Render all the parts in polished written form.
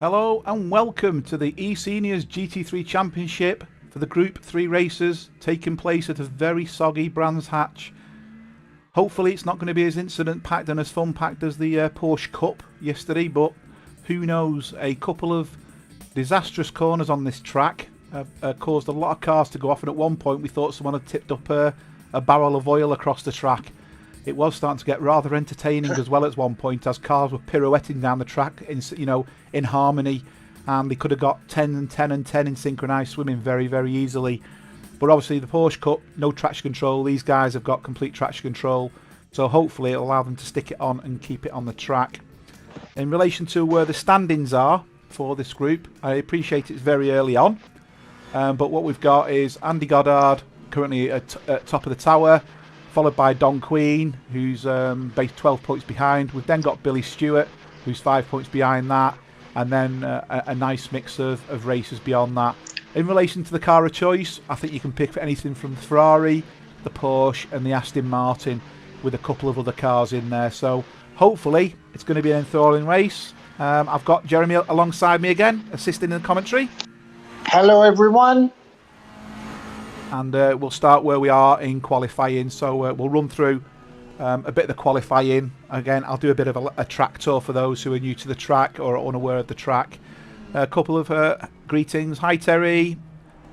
Hello and welcome to the eSeniors GT3 Championship for the Group 3 races taking place at a very soggy Brands Hatch. Hopefully it's not going to be as incident packed and as fun packed as the Porsche Cup yesterday, but who knows. A couple of disastrous corners on this track have caused a lot of cars to go off, and at one point we thought someone had tipped up a barrel of oil across the track. It was starting to get rather entertaining as well at one point, as cars were pirouetting down the track in harmony, and they could have got 10 and 10 and 10 in synchronised swimming very, very easily. But obviously the Porsche Cup, no traction control. These guys have got complete traction control, so hopefully it'll allow them to stick it on and keep it on the track. In relation to where the standings are for this group, I appreciate it's very early on, but what we've got is Andy Goddard currently at top of the tower, followed by Don Queen, who's based 12 points behind. We've then got Billy Stewart, who's 5 points behind that, and then a nice mix of racers beyond that. In relation to the car of choice, I think you can pick anything from the Ferrari, the Porsche and the Aston Martin, with a couple of other cars in there. So hopefully it's going to be an enthralling race. I've got Jeremy alongside me again, assisting in the commentary. Hello everyone. And we'll start where we are in qualifying. So we'll run through a bit of the qualifying. Again, I'll do a bit of a track tour for those who are new to the track or unaware of the track. A couple of greetings. Hi Terry.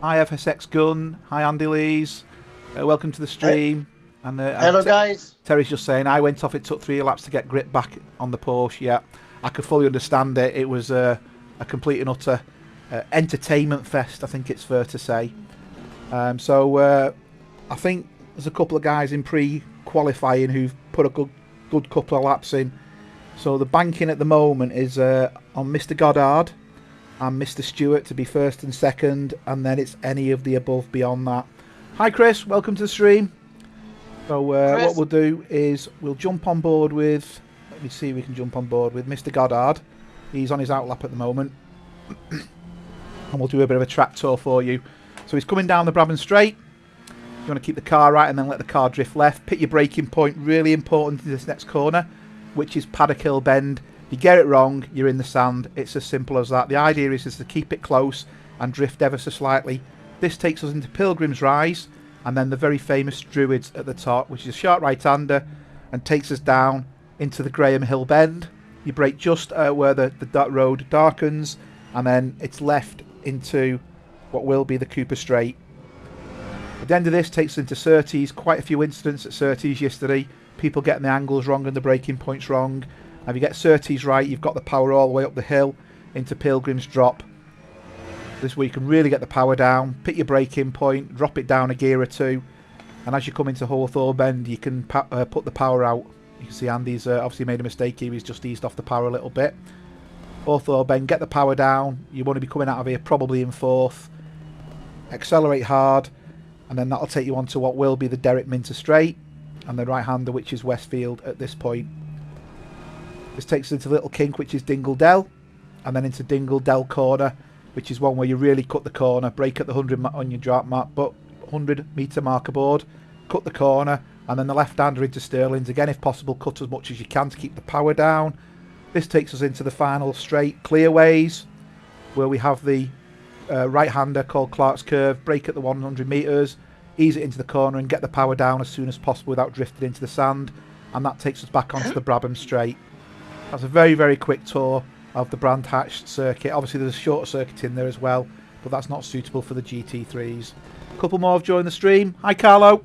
Hi FSX Gun. Hi Andy Lees. Welcome to the stream. And hello guys. Terry's just saying, I went off, it took 3 laps to get grip back on the Porsche. Yeah, I could fully understand it. It was a complete and utter entertainment fest, I think it's fair to say. So I think there's a couple of guys in pre-qualifying who've put a good couple of laps in. So the banking at the moment is on Mr. Goddard and Mr. Stewart to be first and second, and then it's any of the above beyond that. Hi Chris, welcome to the stream. So what we'll do is we'll jump on board with, let me see if we can jump on board with Mr. Goddard. He's on his outlap at the moment. And we'll do a bit of a track tour for you. So he's coming down the Brabham Strait. You want to keep the car right and then let the car drift left. Pick your braking point, really important in this next corner, which is Paddock Hill Bend. If you get it wrong, you're in the sand. It's as simple as that. The idea is to keep it close and drift ever so slightly. This takes us into Pilgrim's Rise and then the very famous Druids at the top, which is a sharp right-hander and takes us down into the Graham Hill Bend. You brake just where the road darkens, and then it's left into what will be the Cooper Strait. The end of this takes us into Surtees. Quite a few incidents at Surtees yesterday. People getting the angles wrong and the braking points wrong. If you get Surtees right, you've got the power all the way up the hill into Pilgrim's Drop. This way you can really get the power down. Pick your braking point, drop it down a gear or two, and as you come into Hawthorne Bend, you can put the power out. You can see Andy's obviously made a mistake here. He's just eased off the power a little bit. Hawthorne Bend, get the power down. You want to be coming out of here probably in 4th. Accelerate hard, and then that'll take you on to what will be the Derek Minter Strait and the right-hander, which is Westfield at this point. This takes us into Little Kink, which is Dingle Dell, and then into Dingle Dell Corner, which is one where you really cut the corner. Brake at the 100 on your drop map, but 100-metre marker board, cut the corner, and then the left-hander into Stirling's. Again, if possible, cut as much as you can to keep the power down. This takes us into the final straight, Clearways, where we have the right-hander called Clark's Curve. Brake at the 100 metres, ease it into the corner and get the power down as soon as possible without drifting into the sand, and that takes us back onto the Brabham Strait. That's a very, very quick tour of the Brands Hatch circuit. Obviously there's a shorter circuit in there as well, but that's not suitable for the GT3s. A couple more have joined the stream. Hi Carlo.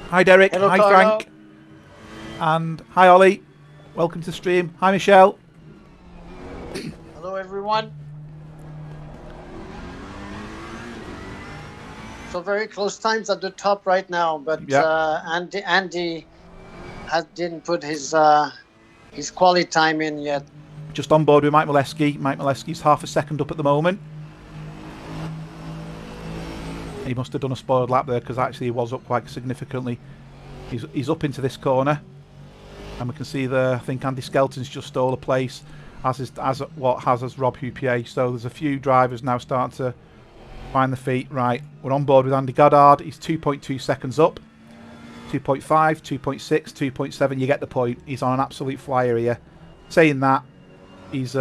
Hi Derek. Hello, hi Carlo. Frank. And hi Ollie. Welcome to the stream. Hi Michelle. Hello everyone. So very close times at the top right now, but Andy didn't put his quality time in yet. Just on board with Mike Molesky. Mike Molesky's half a second up at the moment. He must have done a spoiled lap there, because actually he was up quite significantly. He's up into this corner, and we can see there, I think Andy Skelton's just stole a place, as has Rob Houpier. So there's a few drivers now starting to find the feet. Right, we're on board with Andy Goddard. He's 2.2 seconds up. 2.5, 2.6, 2.7. You get the point. He's on an absolute flyer here. Saying that, he's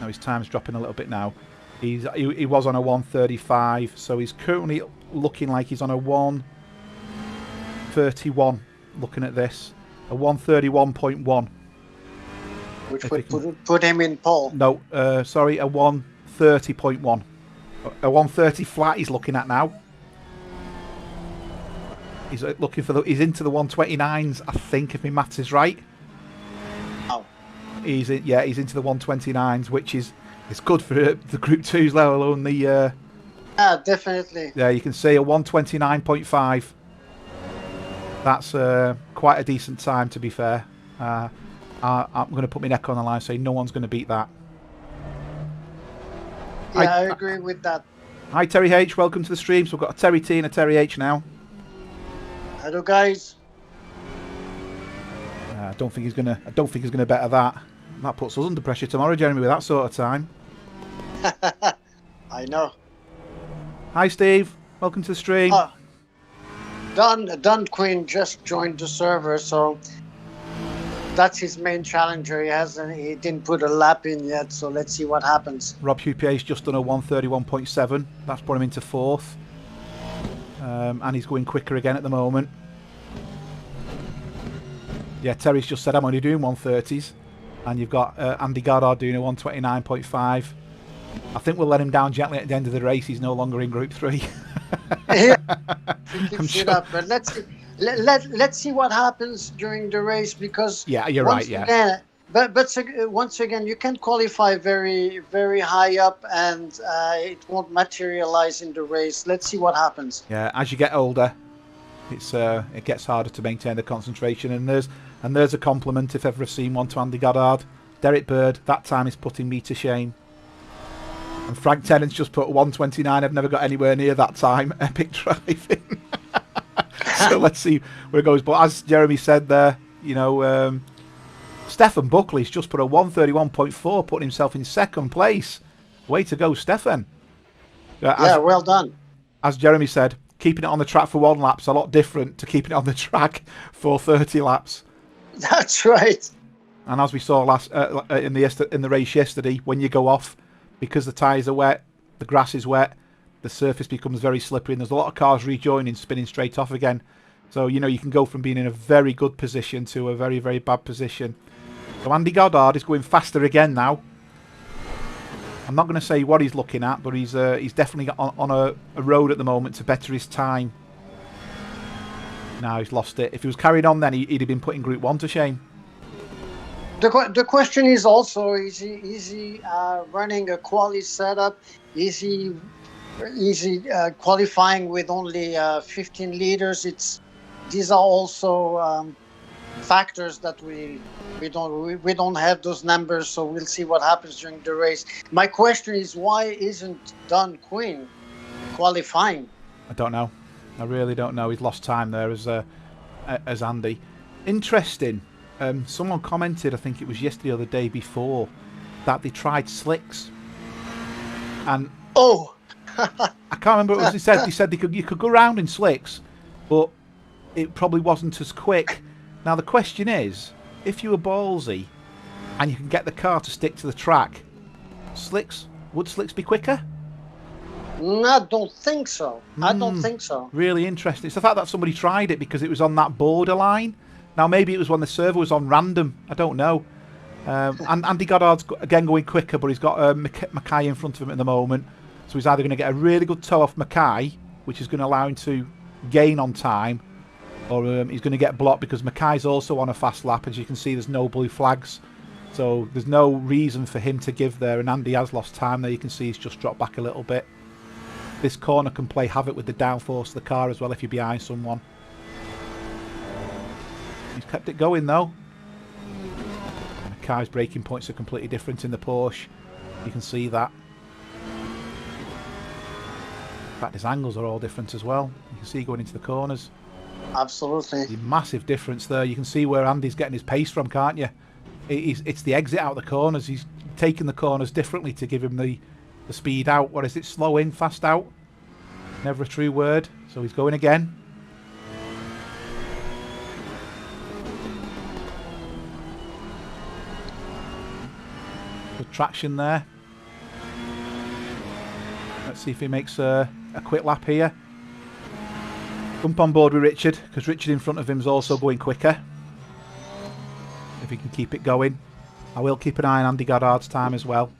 Now his time's dropping a little bit now. He was on a 1:35, so he's currently looking like he's on a 1:31. Looking at this, a 1:31.1. Which would put him in pole. No, sorry, a 1:30.1. A 1:30 flat he's looking at now. He's looking for he's into the 1:29s, I think, if my maths is right. Oh. He's into the 1:29s, which is it's good for the Group 2s, let alone the. Yeah, definitely. Yeah, you can see a 1:29.5. That's quite a decent time, to be fair. I'm going to put my neck on the line, saying no one's going to beat that. Yeah, I agree with that. Hi Terry H, welcome to the stream. So we've got a Terry T and a Terry H now. Hello guys. I don't think he's gonna better that. That puts us under pressure tomorrow, Jeremy, with that sort of time. I know. Hi Steve, welcome to the stream. Don Quinn just joined the server, so that's his main challenger. He didn't put a lap in yet, so let's see what happens. Rob Hupier's just done a 1:31.7. That's brought him into 4th. And he's going quicker again at the moment. Yeah, Terry's just said I'm only doing 1:30s. And you've got Andy Goddard doing a 1:29.5. I think we'll let him down gently at the end of the race. He's no longer in Group 3. Yeah, but let's see what happens during the race, because yeah, you're right. Again, Yeah, but once again, you can qualify very, very high up, and it won't materialize in the race. Let's see what happens. Yeah, as you get older, it gets harder to maintain the concentration. And there's a compliment, if ever I've seen one, to Andy Goddard. Derek Bird, that time is putting me to shame. And Frank Tennant's just put 1:29. I've never got anywhere near that time. Epic driving. So let's see where it goes. But as Jeremy said there, Stefan Buckley's just put a 1:31.4, putting himself in 2nd place. Way to go, Stefan. Yeah, well done. As Jeremy said, keeping it on the track for 1 lap's a lot different to keeping it on the track for 30 laps. That's right. And as we saw in the race yesterday, when you go off, because the tyres are wet, the grass is wet, the surface becomes very slippery, and there's a lot of cars rejoining, spinning straight off again. So, you can go from being in a very good position to a very, very bad position. So Andy Goddard is going faster again now. I'm not going to say what he's looking at, but he's definitely on a road at the moment to better his time. Now he's lost it. If he was carrying on then, he'd have been putting Group 1 to shame. The question is also, is he running a quali setup? Is he qualifying with only 15 liters? These are also factors that we don't have those numbers, so we'll see what happens during the race. My question is, why isn't Don Quinn qualifying? I don't know. I really don't know. He's lost time there as Andy. Interesting. Someone commented, I think it was yesterday or the day before, that they tried slicks. And I can't remember what it was they said. They said you could go round in slicks, but it probably wasn't as quick. Now the question is, if you were ballsy and you can get the car to stick to the track, would slicks be quicker? I don't think so. I don't think so. Really interesting. It's the fact that somebody tried it because it was on that borderline. Now, maybe it was when the server was on random. I don't know. And Andy Goddard's, again, going quicker, but he's got Mackay in front of him at the moment. So he's either going to get a really good toe off Mackay, which is going to allow him to gain on time, or he's going to get blocked because Mackay's also on a fast lap. As you can see, there's no blue flags. So there's no reason for him to give there. And Andy has lost time there. You can see he's just dropped back a little bit. This corner can play havoc with the downforce of the car as well if you're behind someone. He's kept it going though. Mackay's braking points are completely different in the Porsche. You can see that. In fact, his angles are all different as well. You can see going into the corners. Absolutely. A massive difference there. You can see where Andy's getting his pace from, can't you? It's the exit out the corners. He's taking the corners differently to give him the speed out. What is it? Slow in, fast out. Never a true word. So he's going again. good traction there. Let's see if he makes a quick lap here. Jump on board with Richard, because Richard in front of him is also going quicker. If he can keep it going. I will keep an eye on Andy Goddard's time as well.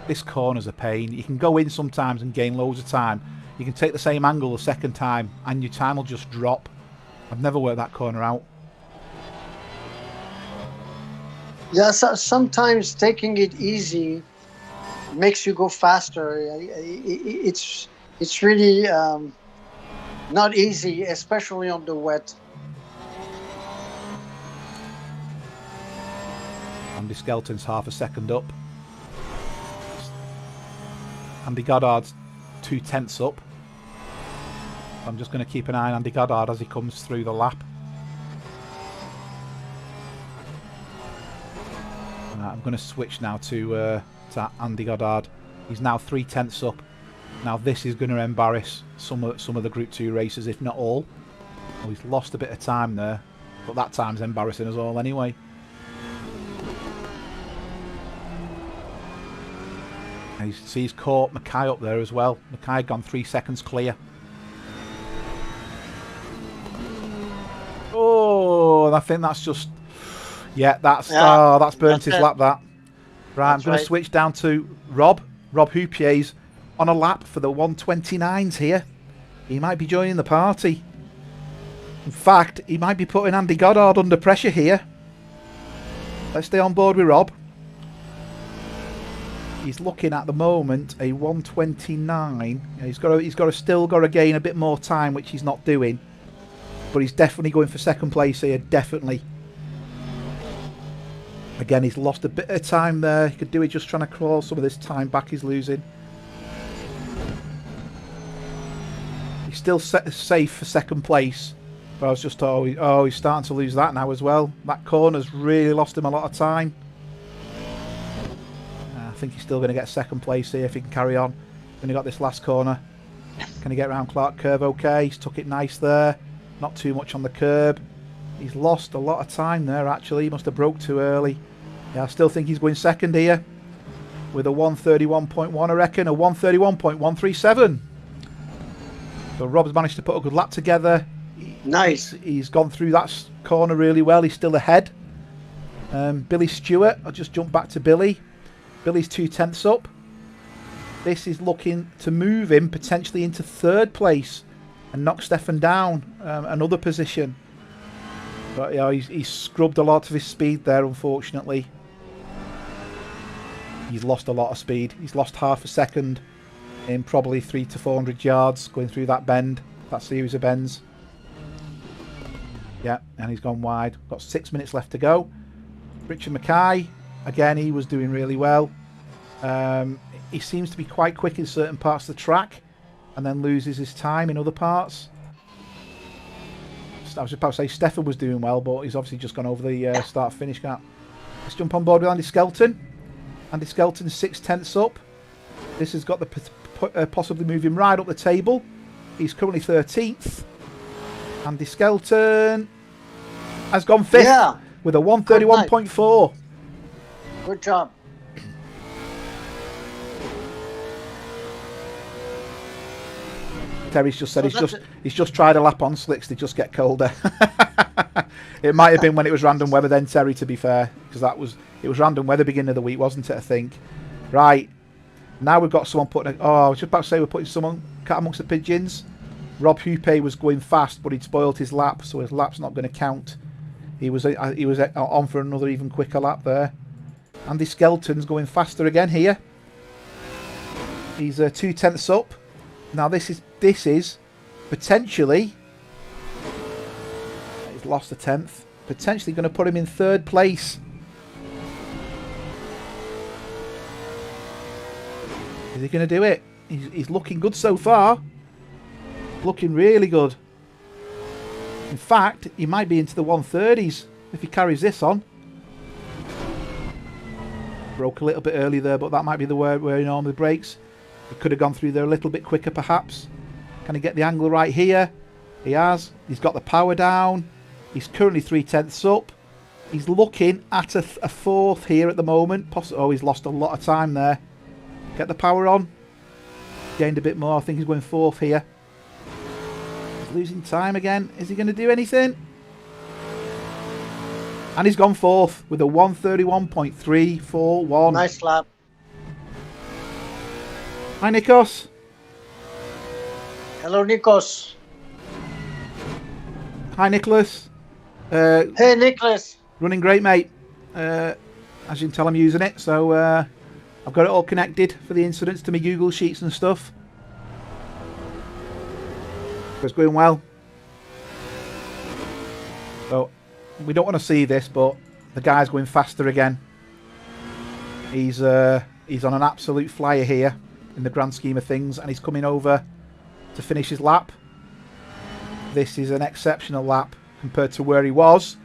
This corner's a pain. You can go in sometimes and gain loads of time. You can take the same angle the second time and your time will just drop. I've never worked that corner out. Yeah, so sometimes taking it easy makes you go faster. It's really not easy, especially on the wet. Andy Skelton's half a second up. Andy Goddard's 2/10 up. I'm just going to keep an eye on Andy Goddard as he comes through the lap. I'm going to switch now to Andy Goddard. He's now 3/10 up. Now this is going to embarrass some of the Group 2 racers, if not all. Oh, he's lost a bit of time there, but that time's embarrassing us all anyway. And he's caught Mackay up there as well. Mackay gone 3 seconds clear. Oh, I think that's just... Yeah, that's burnt his lap, that. Right, I'm going to switch down to Rob Houpier's on a lap for the 129s here. He might be joining the party. In fact, he might be putting Andy Goddard under pressure here. Let's stay on board with Rob. He's looking at the moment a 129. He's still got to gain a bit more time, which he's not doing. But he's definitely going for second place here, definitely. Again, he's lost a bit of time there. He could do it just trying to crawl some of this time back he's losing. He's still safe for second place. But I was just, he's starting to lose that now as well. That corner's really lost him a lot of time. I think he's still going to get second place here if he can carry on. Then he got this last corner. Can he get around Clark Curve okay? He's took it nice there. Not too much on the curb. He's lost a lot of time there actually. He must have broke too early. Yeah, I still think he's going second here. With a 131.1 I reckon. A 131.137. So Rob's managed to put a good lap together. Nice. He's gone through that corner really well. He's still ahead. Billy Stewart. I'll just jump back to Billy. Billy's 2/10 up. This is looking to move him potentially into third place and knock Stefan down another position. But yeah, he's scrubbed a lot of his speed there, unfortunately. He's lost a lot of speed. He's lost half a second in probably 300 to 400 yards going through that bend, that series of bends. Yeah, and he's gone wide. Got 6 minutes left to go. Richard Mackay, again, he was doing really well. He seems to be quite quick in certain parts of the track and then loses his time in other parts. I was about to say Stefan was doing well, but he's obviously just gone over the start-finish gap. Let's jump on board with Andy Skelton. Andy Skelton's 6/10 up. This has got the possibly moving right up the table. He's currently 13th. Andy Skelton has gone 5th with a 131.4. Good job. Terry's just said he's just tried a lap on slicks. They just get colder. It might have been when it was random weather then, Terry, to be fair, because it was random weather beginning of the week, wasn't it? I think. Right now we've got someone putting. I was just about to say we're putting someone cat amongst the pigeons. Rob Hupé was going fast, but he'd spoiled his lap, so his lap's not going to count. He was on for another even quicker lap there. Andy Skelton's going faster again here. He's 2/10 up. Now this is potentially, he's lost a 10th, potentially going to put him in third place. Is he going to do it? He's looking good so far. Looking really good. In fact, he might be into the 130s if he carries this on. Broke a little bit early there, but that might be the where he normally breaks. He could have gone through there a little bit quicker perhaps. Can he get the angle right here? He has. He's got the power down. He's currently 3/10 up. He's looking at a fourth here at the moment. Oh, he's lost a lot of time there. Get the power on. Gained a bit more. I think he's going fourth here. He's losing time again. Is he going to do anything? And he's gone fourth with a 1:31.341. Nice lap. Hi, Nikos. Hello, Nikos. Hi, Nicholas. Hey, Nicholas. Running great, mate. As you can tell, I'm using it. So I've got it all connected for the incidents to my Google Sheets and stuff. It's going well. So we don't want to see this, but the guy's going faster again. He's on an absolute flyer here in the grand scheme of things, and he's coming over to finish his lap. This is an exceptional lap compared to where he was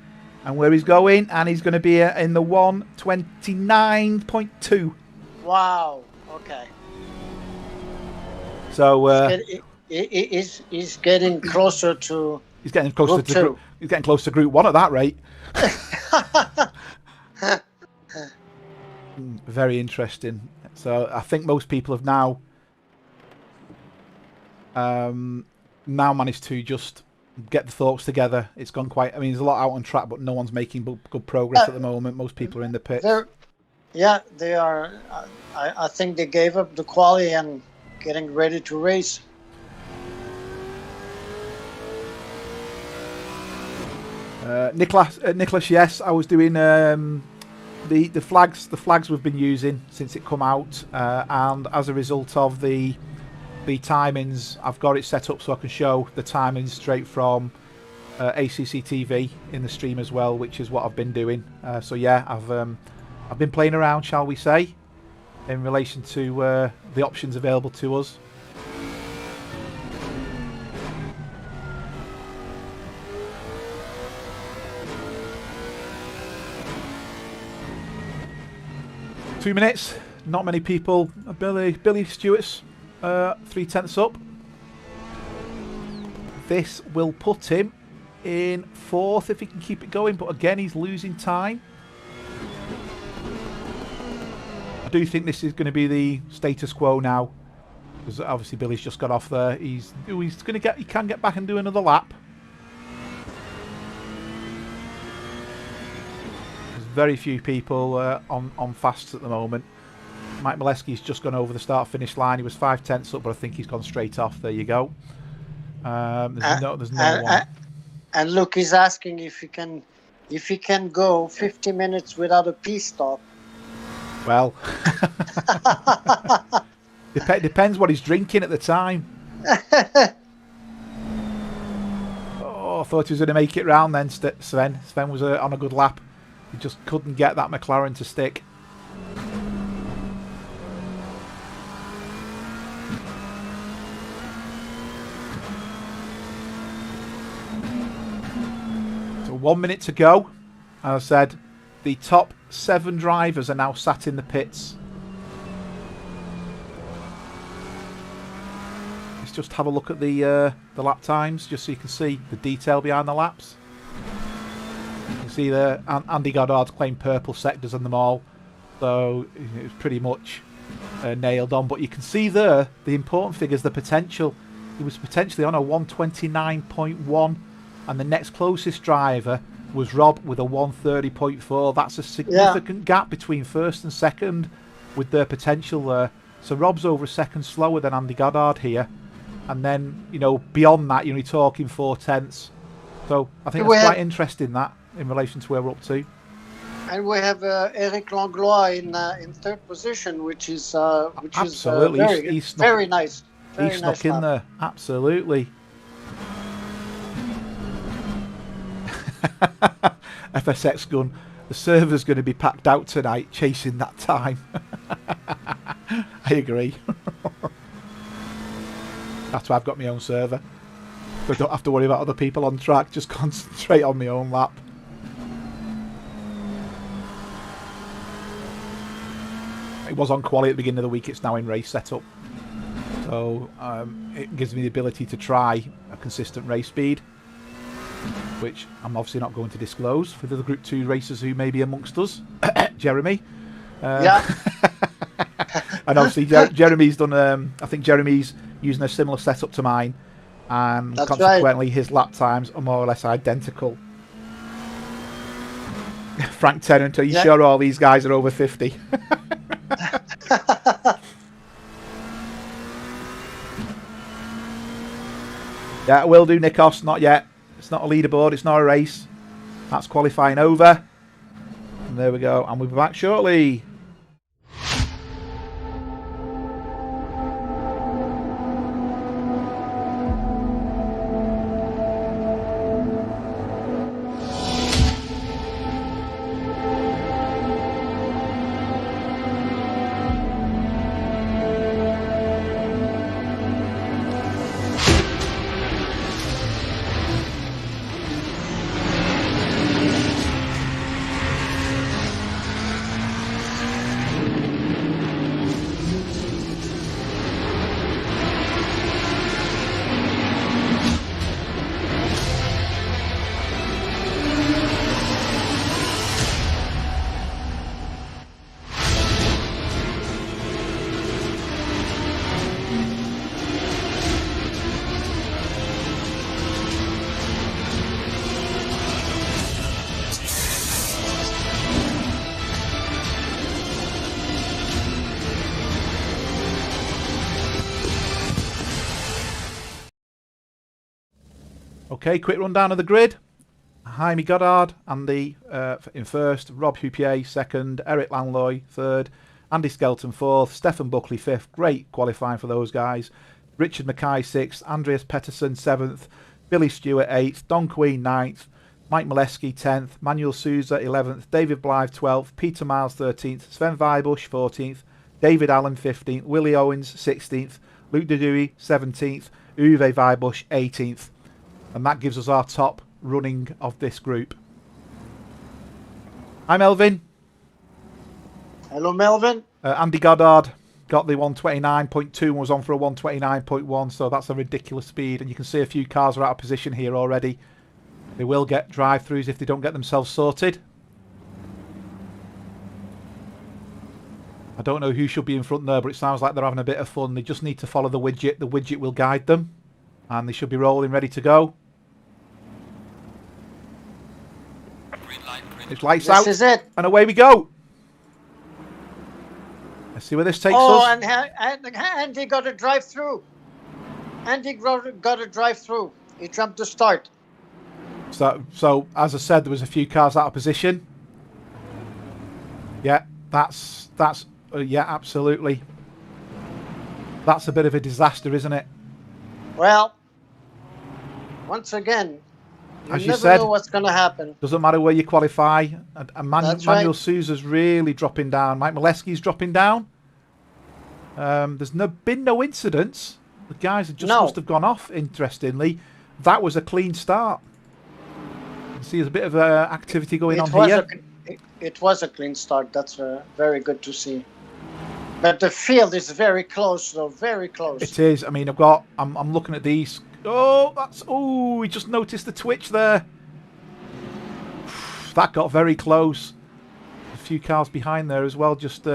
and where he's going, and he's going to be in the 1:29.2. Wow. Okay. So he's getting closer to. He's getting closer to he's getting close to Group 1 at that rate. Very interesting. So I think most people have now managed to just get the thoughts together. It's gone quite. I mean, there's a lot out on track, but no one's making good progress at the moment. Most people are in the pits. Yeah, they are. I think they gave up the quali and getting ready to race. Nicholas, yes, I was doing the flags. The flags we've been using since it come out, and as a result of the timings, I've got it set up so I can show the timings straight from ACC TV in the stream as well, which is what I've been doing. So yeah, I've been playing around, shall we say, in relation to the options available to us. Two minutes, not many people. Billy Stewart's 3/10 up. This will put him in fourth if he can keep it going, but again he's losing time. I do think this is going to be the status quo now, because obviously Billy's just got off there. He can get back and do another lap. Very few people on fasts at the moment. Mike Molesky's just gone over the start-finish line. He was 5/10 up, but I think he's gone straight off. There you go. There's no one. And Luke is asking if he can go 50 minutes without a pee stop. Well, depends what he's drinking at the time. Oh, I thought he was going to make it round then, Sven. Sven was on a good lap. He just couldn't get that McLaren to stick. So 1 minute to go. As I said, the top 7 drivers are now sat in the pits. Let's just have a look at the lap times, just so you can see the detail behind the laps. You can see there, Andy Goddard's claimed purple sectors on them all, so it was pretty much nailed on. But you can see there the important figures, the potential. He was potentially on a 1:29.1, and the next closest driver was Rob with a 1:30.4. That's a significant gap between first and second with their potential there. So Rob's over a second slower than Andy Goddard here, and then beyond that you're only talking 4/10. So I think that's quite interesting that in relation to where we're up to. And we have Eric Langlois in third position, which is absolutely he's very nice. He snuck in there, absolutely. FSX gun. The server's going to be packed out tonight, chasing that time. I agree. That's why I've got my own server. So I don't have to worry about other people on track. Just concentrate on my own lap. It was on quali at the beginning of the week. It's now in race setup. So it gives me the ability to try a consistent race speed. which I'm obviously not going to disclose for the other Group 2 racers who may be amongst us. Jeremy. Yeah. And obviously Jeremy's done, I think Jeremy's using a similar setup to mine, and That's consequently his lap times are more or less identical. Frank Tennant, are you sure all these guys are over 50? Yeah, I will do, Nikos. Not yet. It's not a leaderboard. It's not a race. That's qualifying over. And there we go. And we'll be back shortly. Okay, quick rundown of the grid. Jaime Goddard, Andy in first, Rob Houpier second, Eric Lanloy third, Andy Skelton fourth, Stefan Buckley fifth. Great qualifying for those guys. Richard Mackay sixth, Andreas Pettersson seventh, Billy Stewart eighth, Don Queen ninth, Mike Molesky 10th, Manuel Souza 11th, David Blythe 12th, Peter Miles 13th, Sven Weibusch 14th, David Allen 15th, Willie Owens 16th, Luke Dedui 17th, Uwe Weibusch 18th. And that gives us our top running of this group. Hi Melvin. Hello Melvin. Andy Goddard got the 129.2 and was on for a 129.1, so that's a ridiculous speed. And you can see a few cars are out of position here already. They will get drive-throughs if they don't get themselves sorted. I don't know who should be in front there, but it sounds like they're having a bit of fun. They just need to follow the widget. The widget will guide them. And they should be rolling, ready to go. It's lights out. This is it. And away we go. Let's see where this takes us. Oh, and Andy got a drive-through. Andy got a drive-through. He jumped the start. So as I said, there was a few cars out of position. Yeah, that's yeah, absolutely. That's a bit of a disaster, isn't it? Well, once again, as you never said, know what's going to happen. Doesn't matter where you qualify. And Manuel right. Souza's really dropping down. Mike Molesky's dropping down. There's been no incidents. The guys just must have gone off. Interestingly, that was a clean start. See, there's a bit of activity going on here. It was a clean start. That's very good to see. But the field is very close, though. Very close. It is. I mean, I'm looking at these. Oh, we just noticed the twitch there. That got very close. A few cars behind there as well. Just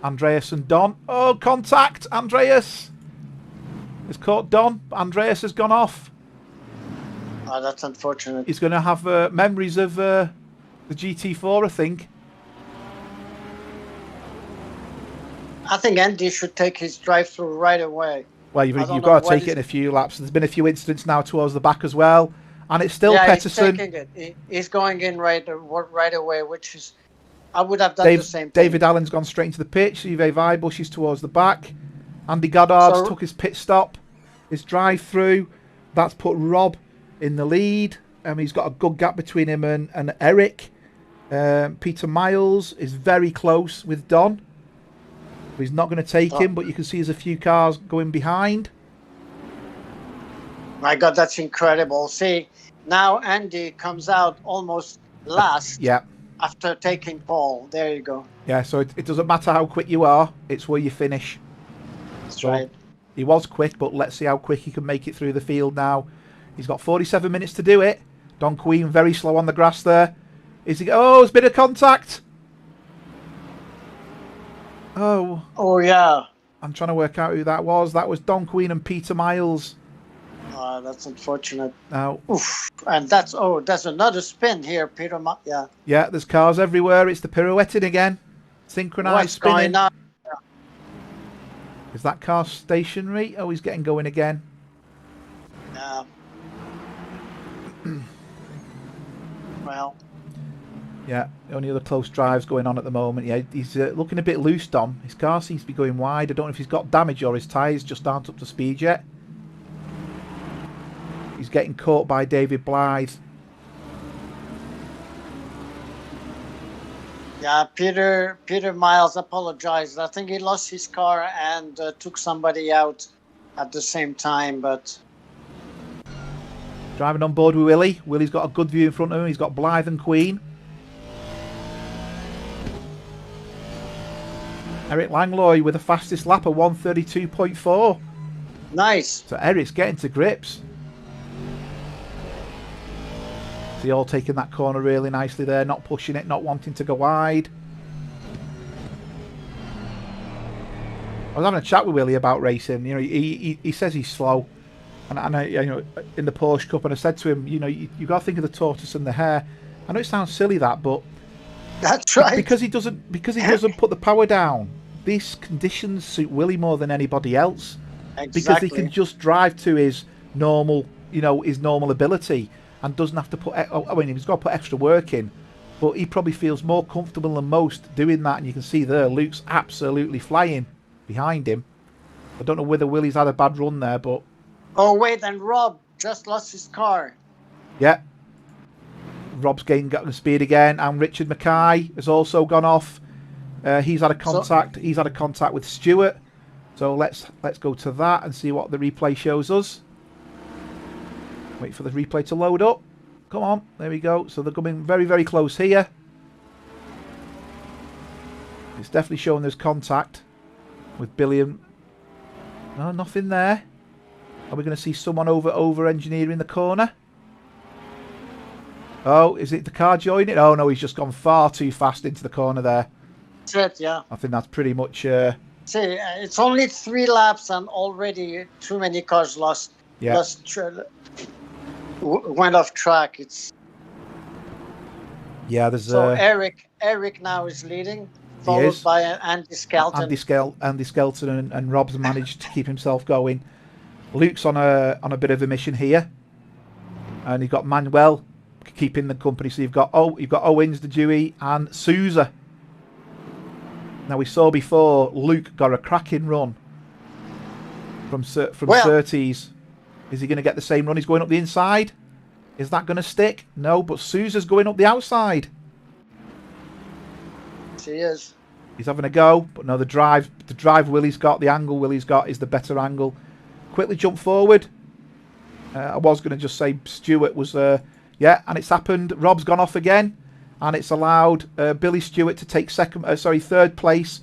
Andreas and Don. Oh, contact! Andreas has caught Don. Andreas has gone off. Oh, that's unfortunate. He's going to have memories of the GT4, I think. I think Andy should take his drive-through right away. Well, you've got to take it in a few laps. There's been a few incidents now towards the back as well. And it's still Pettersson. He's taking it. He's going in right away, which is... I would have done the same thing. David Allen's gone straight into the pitch. Uwe Weibusch is towards the back. Andy Goddard took his pit stop. His drive-through. That's put Rob in the lead. He's got a good gap between him and Eric. Peter Miles is very close with Don. He's not going to take him, but you can see there's a few cars going behind. My God, that's incredible. See, now Andy comes out almost last after taking pole. There you go. Yeah, so it doesn't matter how quick you are. It's where you finish. That's right. He was quick, but let's see how quick he can make it through the field now. He's got 47 minutes to do it. Don Queen very slow on the grass there. Is he? Oh, it's a bit of contact. Oh. Oh, yeah. I'm trying to work out who that was. That was Don Queen and Peter Miles. That's unfortunate. Now, oof. And that's another spin here, Peter. Yeah. Yeah, there's cars everywhere. It's the pirouetting again. Synchronized spinning. Going on? Yeah. Is that car stationary? Oh, he's getting going again. Yeah. Well. Yeah, the only other close drives going on at the moment. Yeah, he's looking a bit loose, Dom. His car seems to be going wide. I don't know if he's got damage or his tyres just aren't up to speed yet. He's getting caught by David Blythe. Yeah, Peter Miles apologized. I think he lost his car and took somebody out at the same time, but... Driving on board with Willie. Willie's got a good view in front of him. He's got Blythe and Queen. Eric Langlois with the fastest lap of 1:32.4. Nice. So Eric's getting to grips. So they all taking that corner really nicely there, not pushing it, not wanting to go wide. I was having a chat with Willie about racing. You know, he says he's slow, and I, you know, in the Porsche Cup, and I said to him, you know, you got to think of the tortoise and the hare. I know it sounds silly that, but that's right. Because he doesn't put the power down. These conditions suit Willie more than anybody else. Exactly. Because he can just drive to his normal, you know, his normal ability, and doesn't have to put. I mean, he's got to put extra work in, but he probably feels more comfortable than most doing that. And you can see there, Luke's absolutely flying behind him. I don't know whether Willie's had a bad run there, but oh wait, and Rob just lost his car. Yeah, Rob's getting speed again, and Richard Mackay has also gone off. He's had a contact. He's had a contact with Stewart. So let's go to that and see what the replay shows us. Wait for the replay to load up. Come on, there we go. So they're coming very, very close here. It's definitely showing there's contact with Billy and... No, nothing there. Are we going to see someone over engineering the corner? Oh, is it the car joining? Oh no, he's just gone far too fast into the corner there. That's it, yeah. I think that's pretty much... See, it's only 3 laps and already too many cars lost. Yeah. Went off track. It's... Yeah, there's... So Eric now is leading, followed by Andy Skelton. Andy Skelton and Rob's managed to keep himself going. Luke's on a bit of a mission here, and you've got Manuel keeping the company. So you've got Owens, the Dewey, and Sousa. Now we saw before Luke got a cracking run from Surtees. Is he going to get the same run? He's going up the inside. Is that going to stick? No, but Sousa's going up the outside. He is. He's having a go, but no, the drive Willie's got, the angle Willie's got is the better angle. Quickly jump forward. I was going to just say Stewart was yeah, and it's happened. Rob's gone off again, and it's allowed Billy Stewart to take third place,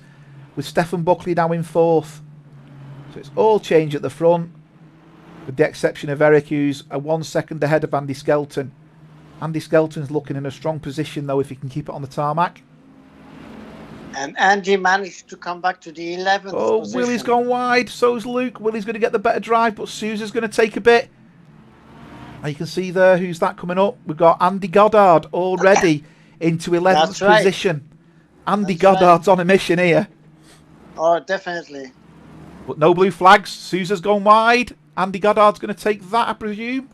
with Stephen Buckley now in 4th. So it's all change at the front, with the exception of Eric, who's 1 second ahead of Andy Skelton. Andy Skelton's looking in a strong position though if he can keep it on the tarmac. And Andy managed to come back to the 11th position. Willie's gone wide, so's Luke. Willie's going to get the better drive, but Sousa's going to take a bit. And you can see there who's that coming up. We've got Andy Goddard already into 11th position. Andy Goddard's on a mission here. Oh, definitely. But no blue flags. Sousa's gone wide. Andy Goddard's going to take that, I presume.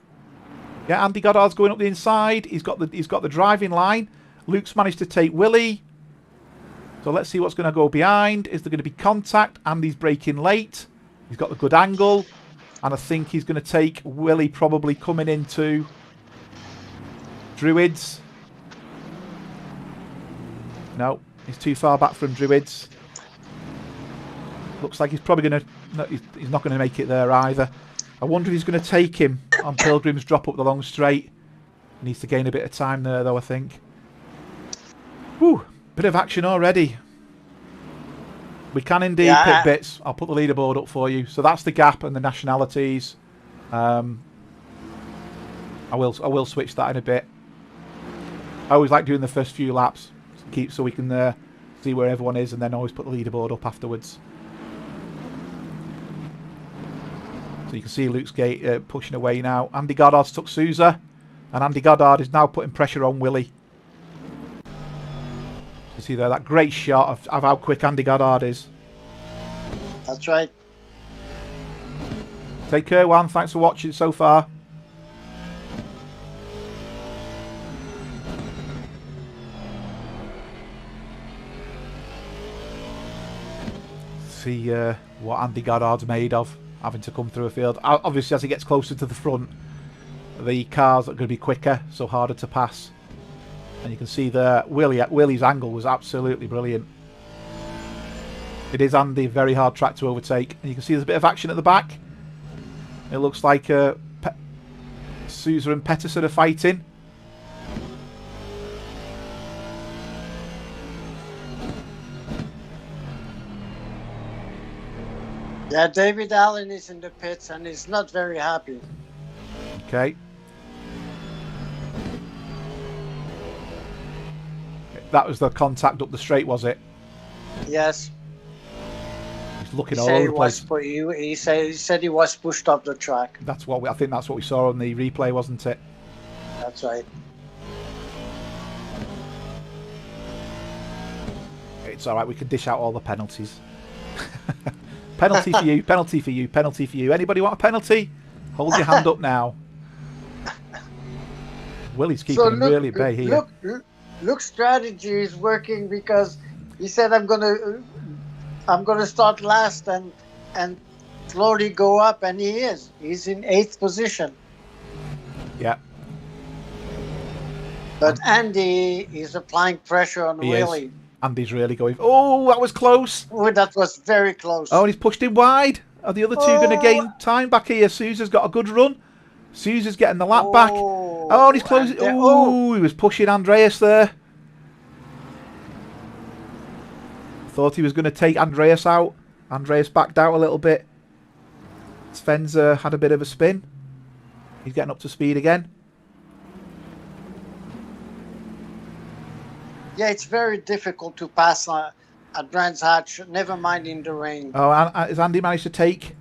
Yeah, Andy Goddard's going up the inside. He's got the driving line. Luke's managed to take Willie. So let's see what's going to go behind. Is there going to be contact? Andy's braking late. He's got the good angle. And I think he's going to take Willie probably coming into Druids. No, he's too far back from Druids. Looks like he's probably going to... No, he's not going to make it there either. I wonder if he's going to take him on Pilgrim's drop up the long straight. He needs to gain a bit of time there though, I think. Whew. Bit of action already. We can indeed pick bits. I'll put the leaderboard up for you. So that's the gap and the nationalities. I will switch that in a bit. I always like doing the first few laps, so we can see where everyone is, and then always put the leaderboard up afterwards. So you can see Luke's gate pushing away now. Andy Goddard's took Sousa, and Andy Goddard is now putting pressure on Willie. You see there that great shot of how quick Andy Goddard is. That's right. Take care, Juan. Thanks for watching so far. See what Andy Goddard's made of, having to come through a field. Obviously, as he gets closer to the front, the cars are going to be quicker, so harder to pass. And you can see there, Willie's angle was absolutely brilliant. It is, Andy, very hard track to overtake. And you can see there's a bit of action at the back. It looks like Sousa and Pettersson are fighting. Yeah, David Allen is in the pits and he's not very happy. Okay. That was the contact up the straight, was it? Yes. He's looking all over the place. He said he was pushed up the track. That's what I think that's what we saw on the replay, wasn't it? That's right. It's all right. We can dish out all the penalties. Penalty for you. Penalty for you. Penalty for you. Anybody want a penalty? Hold your hand up now. Willie's keeping him really at bay here. Luke's strategy is working because he said I'm gonna start last and slowly go up, and he is. He's in 8th position. Yeah. But Andy is applying pressure on Willie. Andy's really going. Oh, that was close. Oh, that was very close. Oh, and he's pushed him wide. Are the other two going to gain time back here? Sousa's got a good run. Sousa's getting the lap back. Oh, and he's closing. Oh, he was pushing Andreas there. Thought he was going to take Andreas out. Andreas backed out a little bit. Sven's had a bit of a spin. He's getting up to speed again. Yeah, it's very difficult to pass at Brands Hatch, never mind in the rain. Oh, has Andy managed to take?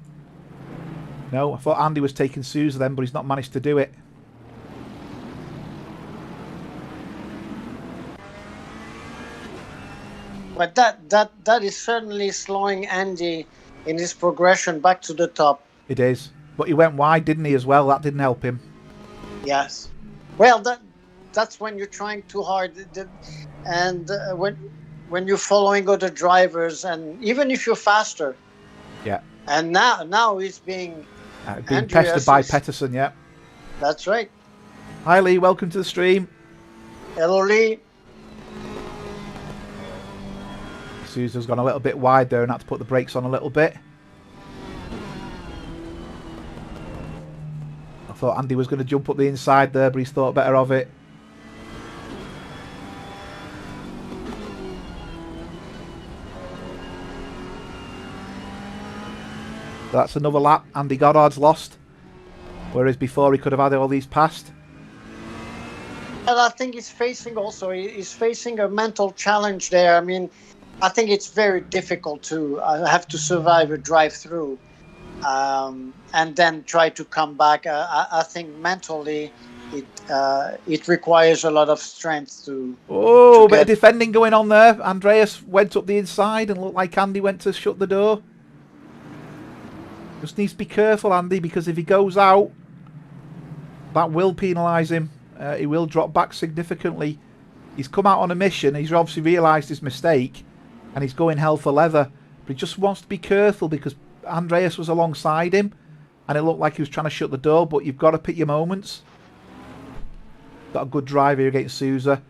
No, I thought Andy was taking Sousa then, but he's not managed to do it. But that is certainly slowing Andy in his progression back to the top. It is. But he went wide, didn't he, as well? That didn't help him. Yes. Well, that's when you're trying too hard. And when you're following other drivers, and even if you're faster. Yeah. And now he's being pestered by Pettersson, yeah. That's right. Hi Lee, welcome to the stream. Hello Lee. Sousa's gone a little bit wide there and had to put the brakes on a little bit. I thought Andy was going to jump up the inside there, but he's thought better of it. That's another lap Andy Goddard's lost, whereas before he could have had all these passed. And I think he's facing a mental challenge there. I mean, I think it's very difficult to have to survive a drive-through and then try to come back. I think mentally it requires a lot of strength to. Oh, bit of defending going on there. Andreas went up the inside and looked like Andy went to shut the door. Just needs to be careful, Andy, because if he goes out, that will penalise him. He will drop back significantly. He's come out on a mission. He's obviously realised his mistake, and he's going hell for leather. But he just wants to be careful because Andreas was alongside him, and it looked like he was trying to shut the door. But you've got to pick your moments. Got a good drive here against Sousa,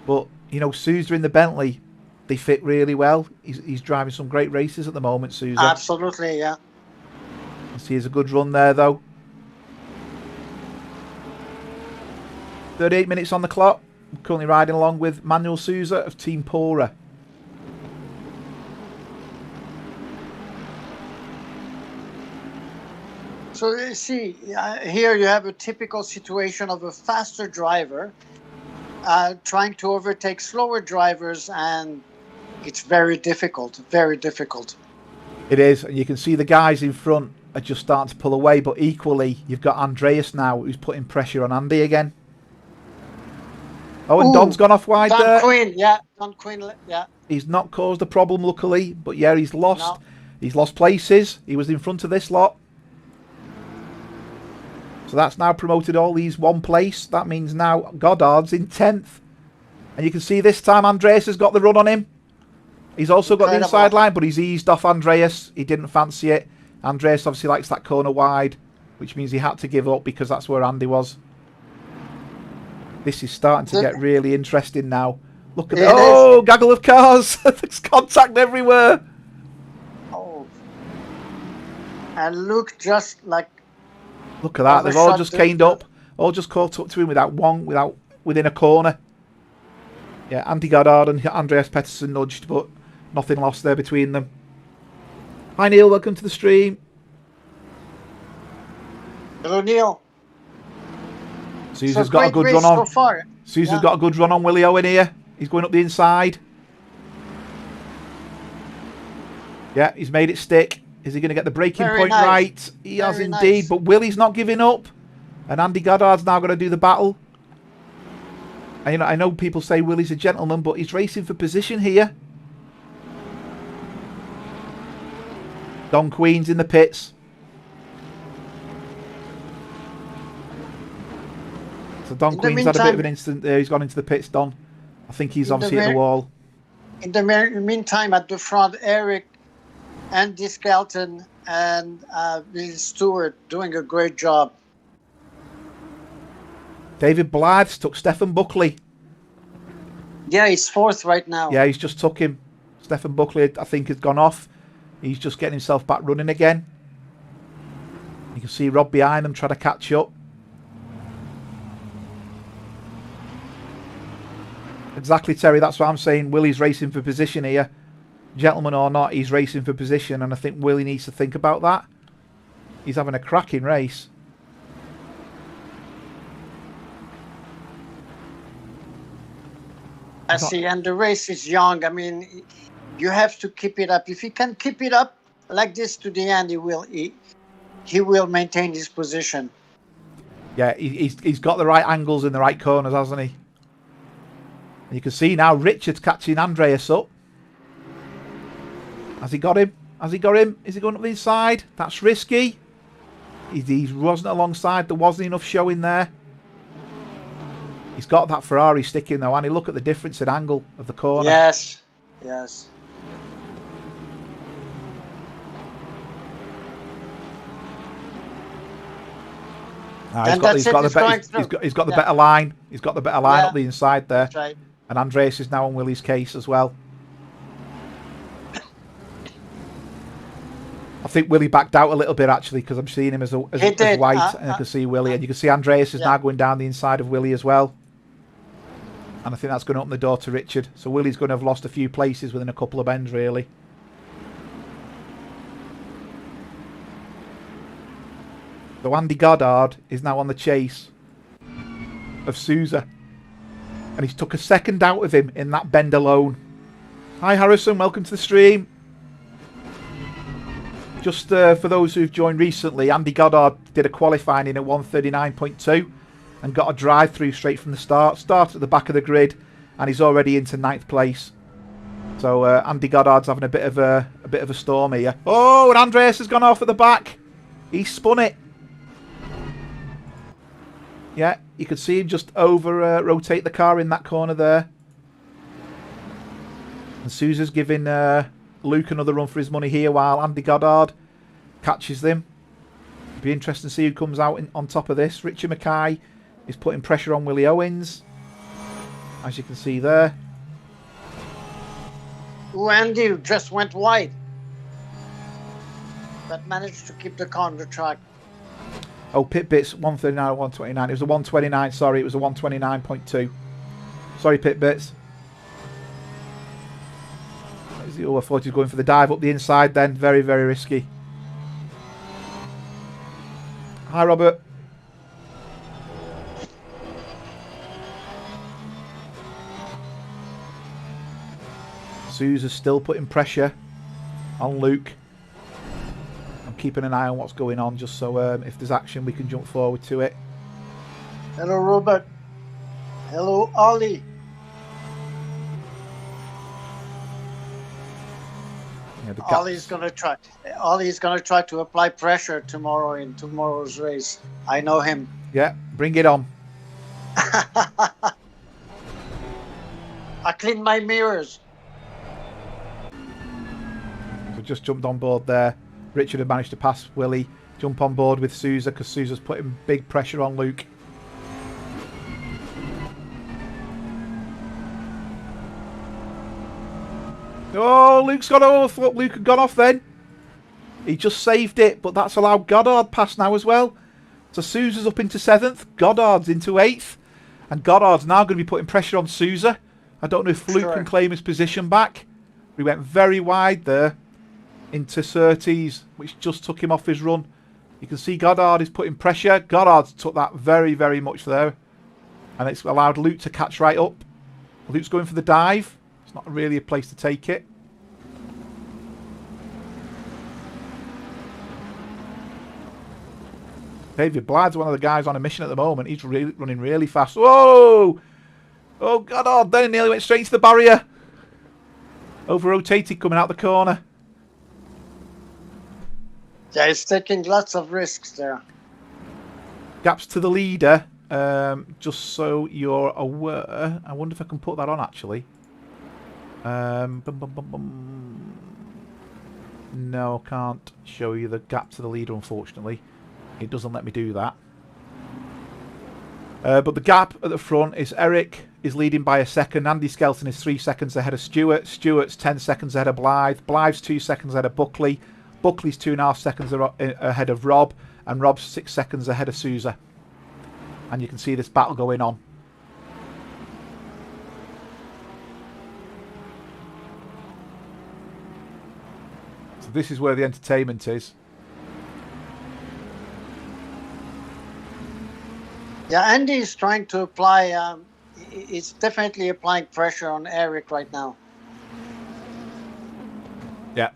but you know Sousa in the Bentley, they fit really well. He's driving some great races at the moment, Sousa. Absolutely, yeah. See, here's a good run there, though. 38 minutes on the clock. I'm currently riding along with Manuel Sousa of Team Pora. So you see, here you have a typical situation of a faster driver trying to overtake slower drivers, and it's very difficult, very difficult. It is, and you can see the guys in front are just starting to pull away, but equally you've got Andreas now who's putting pressure on Andy again. Oh, and Don's gone off wide there. Don Quinn, yeah. He's not caused a problem, luckily, but yeah, he's lost. No. He's lost places. He was in front of this lot. So that's now promoted all these one place. That means now Goddard's in 10th. And you can see this time Andreas has got the run on him. He's also got the inside line, but he's eased off Andreas. He didn't fancy it. Andreas obviously likes that corner wide, which means he had to give up because that's where Andy was. This is starting to get really interesting now. Look at that. Oh, gaggle of cars. There's contact everywhere. Oh. And look just like... Look at that. They've all just caned up. All just caught up to him within a corner. Yeah, Andy Goddard and Andreas Pettersson nudged, but nothing lost there between them. Hi Neil, welcome to the stream. Hello Neil. Susan's got a good run on. So Susan's got a good run on Willie Owen here. He's going up the inside. Yeah, he's made it stick. Is he going to get the braking point right? He has indeed, but Willie's not giving up. And Andy Goddard's now going to do the battle. And, I know people say Willie's a gentleman, but he's racing for position here. Don Queen's in the pits. So Don Queen's had a bit of an instant there. He's gone into the pits, Don. I think he's obviously at the wall. In the meantime, at the front, Eric, Andy Skelton, and Will Stewart doing a great job. David Blythe took Stephen Buckley. Yeah, he's 4th right now. Yeah, he's just took him. Stephen Buckley, I think, has gone off. He's just getting himself back running again. You can see Rob behind them trying to catch up. Exactly, Terry. That's what I'm saying. Willie's racing for position here. Gentleman or not, he's racing for position, and I think Willie needs to think about that. He's having a cracking race. I see, and the race is young. I mean, you have to keep it up. If he can keep it up like this to the end, he will maintain his position. Yeah, he's got the right angles in the right corners, hasn't he? And you can see now Richard's catching Andreas up. Has he got him? Has he got him? Is he going up the inside? That's risky. He wasn't alongside. There wasn't enough showing there. He's got that Ferrari sticking though, and look at the difference in angle of the corner. Yes, yes. He's got the better line. He's got the better line up the inside there. That's right. And Andreas is now on Willie's case as well. I think Willie backed out a little bit actually, because I'm seeing him as white, and I can see Willie, and you can see Andreas is now going down the inside of Willie as well. And I think that's going to open the door to Richard. So Willie's going to have lost a few places within a couple of bends, really. So Andy Goddard is now on the chase of Sousa. And he's took a second out of him in that bend alone. Hi Harrison, welcome to the stream. Just for those who've joined recently, Andy Goddard did a qualifying in at 139.2 and got a drive through straight from the start. Started at the back of the grid, and he's already into 9th place. So Andy Goddard's having a bit of a storm here. Oh, and Andreas has gone off at the back. He spun it. Yeah, you could see him just rotate the car in that corner there. And Sousa's giving Luke another run for his money here while Andy Goddard catches them. It'll be interesting to see who comes out on top of this. Richard Mackay is putting pressure on Willie Owens, as you can see there. Ooh, Andy just went wide, but managed to keep the car on the track. Oh, pit bits 139 or 129. It was a 129, sorry, it was a 129.2. Sorry, pit bits. Oh, I thought he was going for the dive up the inside then. Very, very risky. Hi, Robert. Sousa's still putting pressure on Luke. I'm keeping an eye on what's going on, just so if there's action, we can jump forward to it. Hello, Robert. Hello, Ollie. Yeah, Ollie's gonna try to apply pressure tomorrow in tomorrow's race. I know him. Yeah, bring it on. I cleaned my mirrors. So just jumped on board there. Richard had managed to pass Willie. Jump on board with Sousa because Sousa's putting big pressure on Luke. Oh, Luke's gone off. Look, Luke had gone off then. He just saved it, but that's allowed Goddard past now as well. So Sousa's up into 7th. Goddard's into 8th. And Goddard's now going to be putting pressure on Sousa. I don't know if Luke can claim his position back. We went very wide there into Surtees, which just took him off his run. You can see Goddard is putting pressure. Goddard took that very, very much there. And it's allowed Luke to catch right up. Luke's going for the dive. It's not really a place to take it. David Blythe's one of the guys on a mission at the moment. He's really running really fast. Whoa! Oh, Goddard then nearly went straight into the barrier. Over-rotated coming out the corner. Yeah, he's taking lots of risks there. Gaps to the leader. Just so you're aware. I wonder if I can put that on actually. No, I can't show you the gap to the leader, unfortunately. It doesn't let me do that. But the gap at the front is Eric is leading by a second. Andy Skelton is 3 seconds ahead of Stewart. Stewart's 10 seconds ahead of Blythe. Blythe's 2 seconds ahead of Buckley. Buckley's 2.5 seconds ahead of Rob. And Rob's 6 seconds ahead of Sousa. And you can see this battle going on. So this is where the entertainment is. Yeah, Andy is trying to apply. He's definitely applying pressure on Eric right now. Yeah,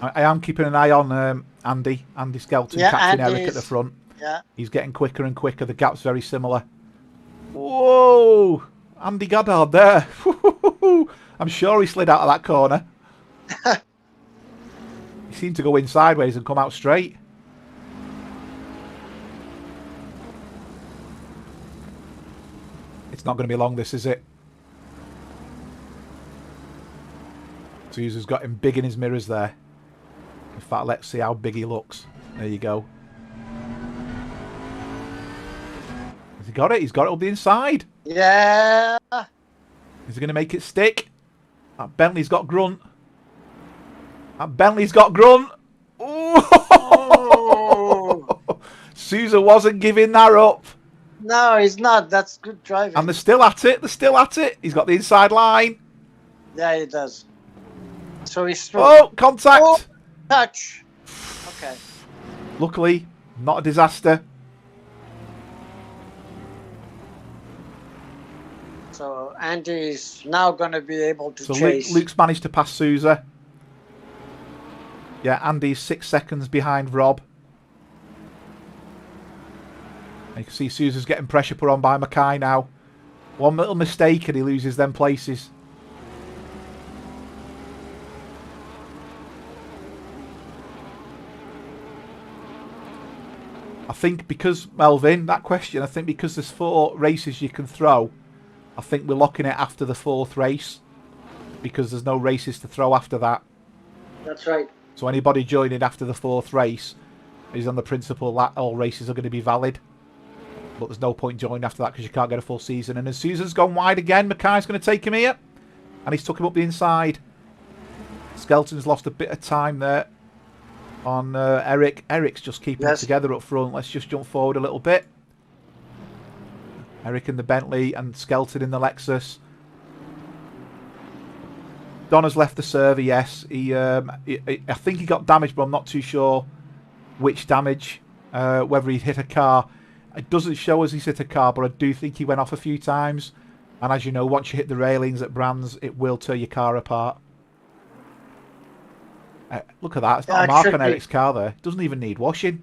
I am keeping an eye on Andy Skelton, catching Eric at the front. Yeah, he's getting quicker and quicker. The gap's very similar. Whoa, Andy Goddard there. I'm sure he slid out of that corner. He seemed to go in sideways and come out straight. It's not going to be long, this, is it? Sousa's got him big in his mirrors there. In fact, let's see how big he looks. There you go. Has he got it? He's got it up the inside. Yeah. Is he going to make it stick? That Bentley's got grunt. That Bentley's got grunt. Oh! Sousa wasn't giving that up. No, he's not. That's good driving. And they're still at it. They're still at it. He's got the inside line. Yeah, he does. So he's through. Oh, contact. Oh, touch. Okay. Luckily, not a disaster. So Andy's now going to be able to So chase. Luke's managed to pass Sousa. Yeah, Andy's 6 seconds behind Rob. You can see Sousa's getting pressure put on by Mackay now. One little mistake and he loses them places. I think because, Melvin, that question, I think because there's 4 races you can throw, I think we're locking it after the 4th race. Because there's no races to throw after that. That's right. So anybody joining after the 4th race is on the principle that all races are going to be valid. But there's no point joining after that because you can't get a full season. And as Sousa's gone wide again, Mackay's going to take him here. And he's took him up the inside. Skelton's lost a bit of time there on Eric. Eric's just keeping it together up front. Let's just jump forward a little bit. Eric in the Bentley and Skelton in the Lexus. Donna's left the server, yes. I think he got damaged, but I'm not too sure which damage. whether he'd hit a car. It doesn't show us he's hit a car, but I do think he went off a few times. And as you know, once you hit the railings at Brands, it will tear your car apart. Look at that. It's not a mark on Eric's car there. It doesn't even need washing.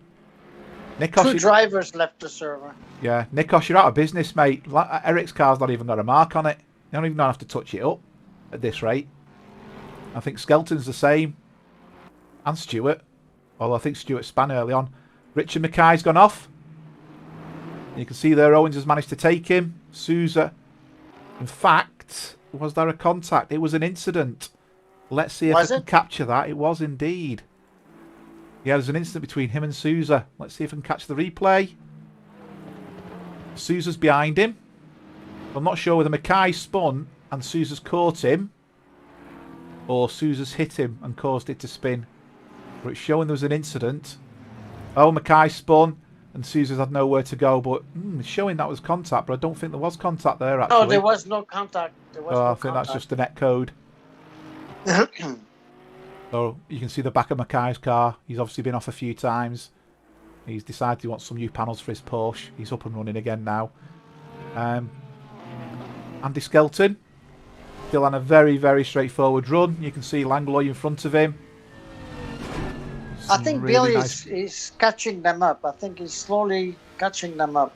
Nikos, 2 drivers left the server. Yeah, Nikos, you're out of business, mate. Eric's car's not even got a mark on it. You don't even have to touch it up at this rate. I think Skelton's the same. And Stewart. Although I think Stewart span early on. Richard Mackay's gone off. You can see there Owens has managed to take him. Sousa. In fact, was there a contact? It was an incident. Let's see if I can capture that. It was indeed. Yeah, there's an incident between him and Sousa. Let's see if I can catch the replay. Sousa's behind him. I'm not sure whether Mackay spun and Sousa's caught him, or Sousa's hit him and caused it to spin. But it's showing there was an incident. Oh, Mackay spun and Sousa's had nowhere to go, but it's showing that was contact, but I don't think there was contact there, actually. No, there was no contact. I think that's just the net code. So you can see the back of Mackay's car. He's obviously been off a few times. He's decided he wants some new panels for his Porsche. He's up and running again now. Andy Skelton still on a very, very straightforward run. You can see Langlois in front of him. I think really Billy is catching them up. I think he's slowly catching them up.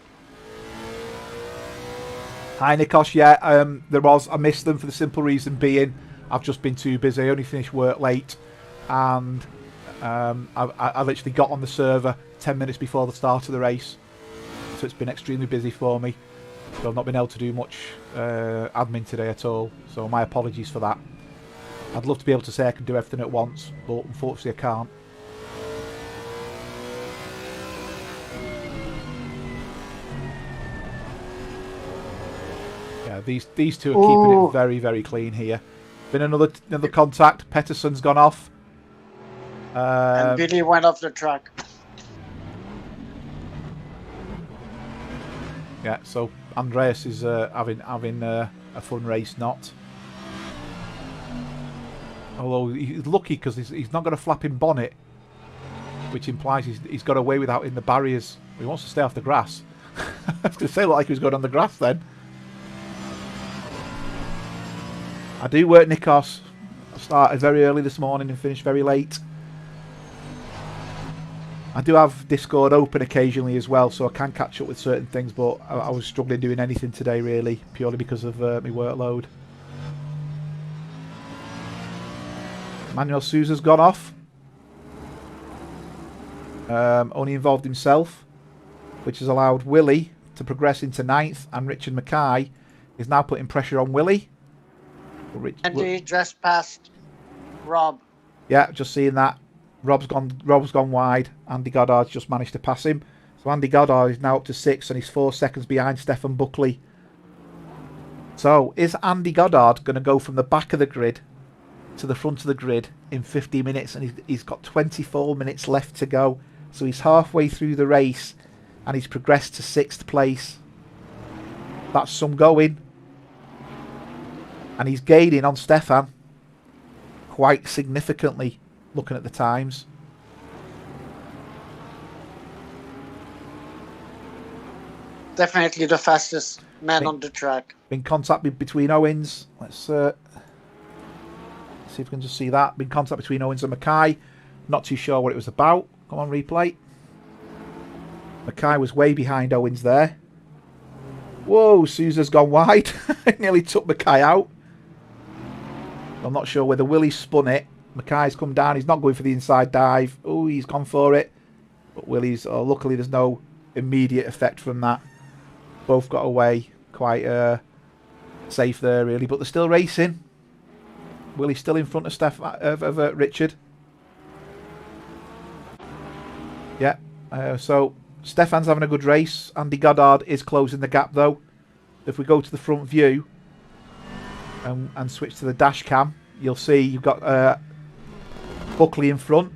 Hi, Nikos. Yeah, I missed them for the simple reason being I've just been too busy. I only finished work late, and I literally got on the server 10 minutes before the start of the race. So it's been extremely busy for me. So I've not been able to do much admin today at all. So my apologies for that. I'd love to be able to say I can do everything at once, but unfortunately I can't. Yeah, these two are keeping it very, very clean here. Been another contact. Pettersson's gone off. And Billy went off the track. Yeah, so Andreas is having a fun race, not. Although he's lucky because he's not got a flapping bonnet, which implies he's got away without in the barriers. He wants to stay off the grass. I was going to say, look like he was going on the grass then. I do work, Nikos. I started very early this morning and finished very late. I do have Discord open occasionally as well, so I can catch up with certain things, but I was struggling doing anything today, really, purely because of my workload. Manuel Sousa's gone off. Only involved himself, which has allowed Willie to progress into 9th, and Richard Mackay is now putting pressure on Willie. And he just passed Rob. Yeah, just seeing that. Rob's gone wide. Andy Goddard's just managed to pass him. So Andy Goddard is now up to 6th and he's 4 seconds behind Stefan Buckley. So is Andy Goddard going to go from the back of the grid to the front of the grid in 50 minutes? And he's got 24 minutes left to go. So he's halfway through the race and he's progressed to 6th place. That's some going. And he's gaining on Stefan quite significantly, looking at the times. Definitely the fastest man on the track. Been contact between Owens. Let's see if we can just see that. Been contact between Owens and Mackay. Not too sure what it was about. Come on, replay. Mackay was way behind Owens there. Whoa, Sousa's gone wide. Nearly took Mackay out. I'm not sure whether Willie spun it. Mackay's come down. He's not going for the inside dive. Oh, he's gone for it. But Willie's... Oh, luckily, there's no immediate effect from that. Both got away quite safe there, really. But they're still racing. Willie's still in front of Richard. Yeah. So, Stefan's having a good race. Andy Goddard is closing the gap, though. If we go to the front view... And switch to the dash cam, you'll see you've got Buckley in front.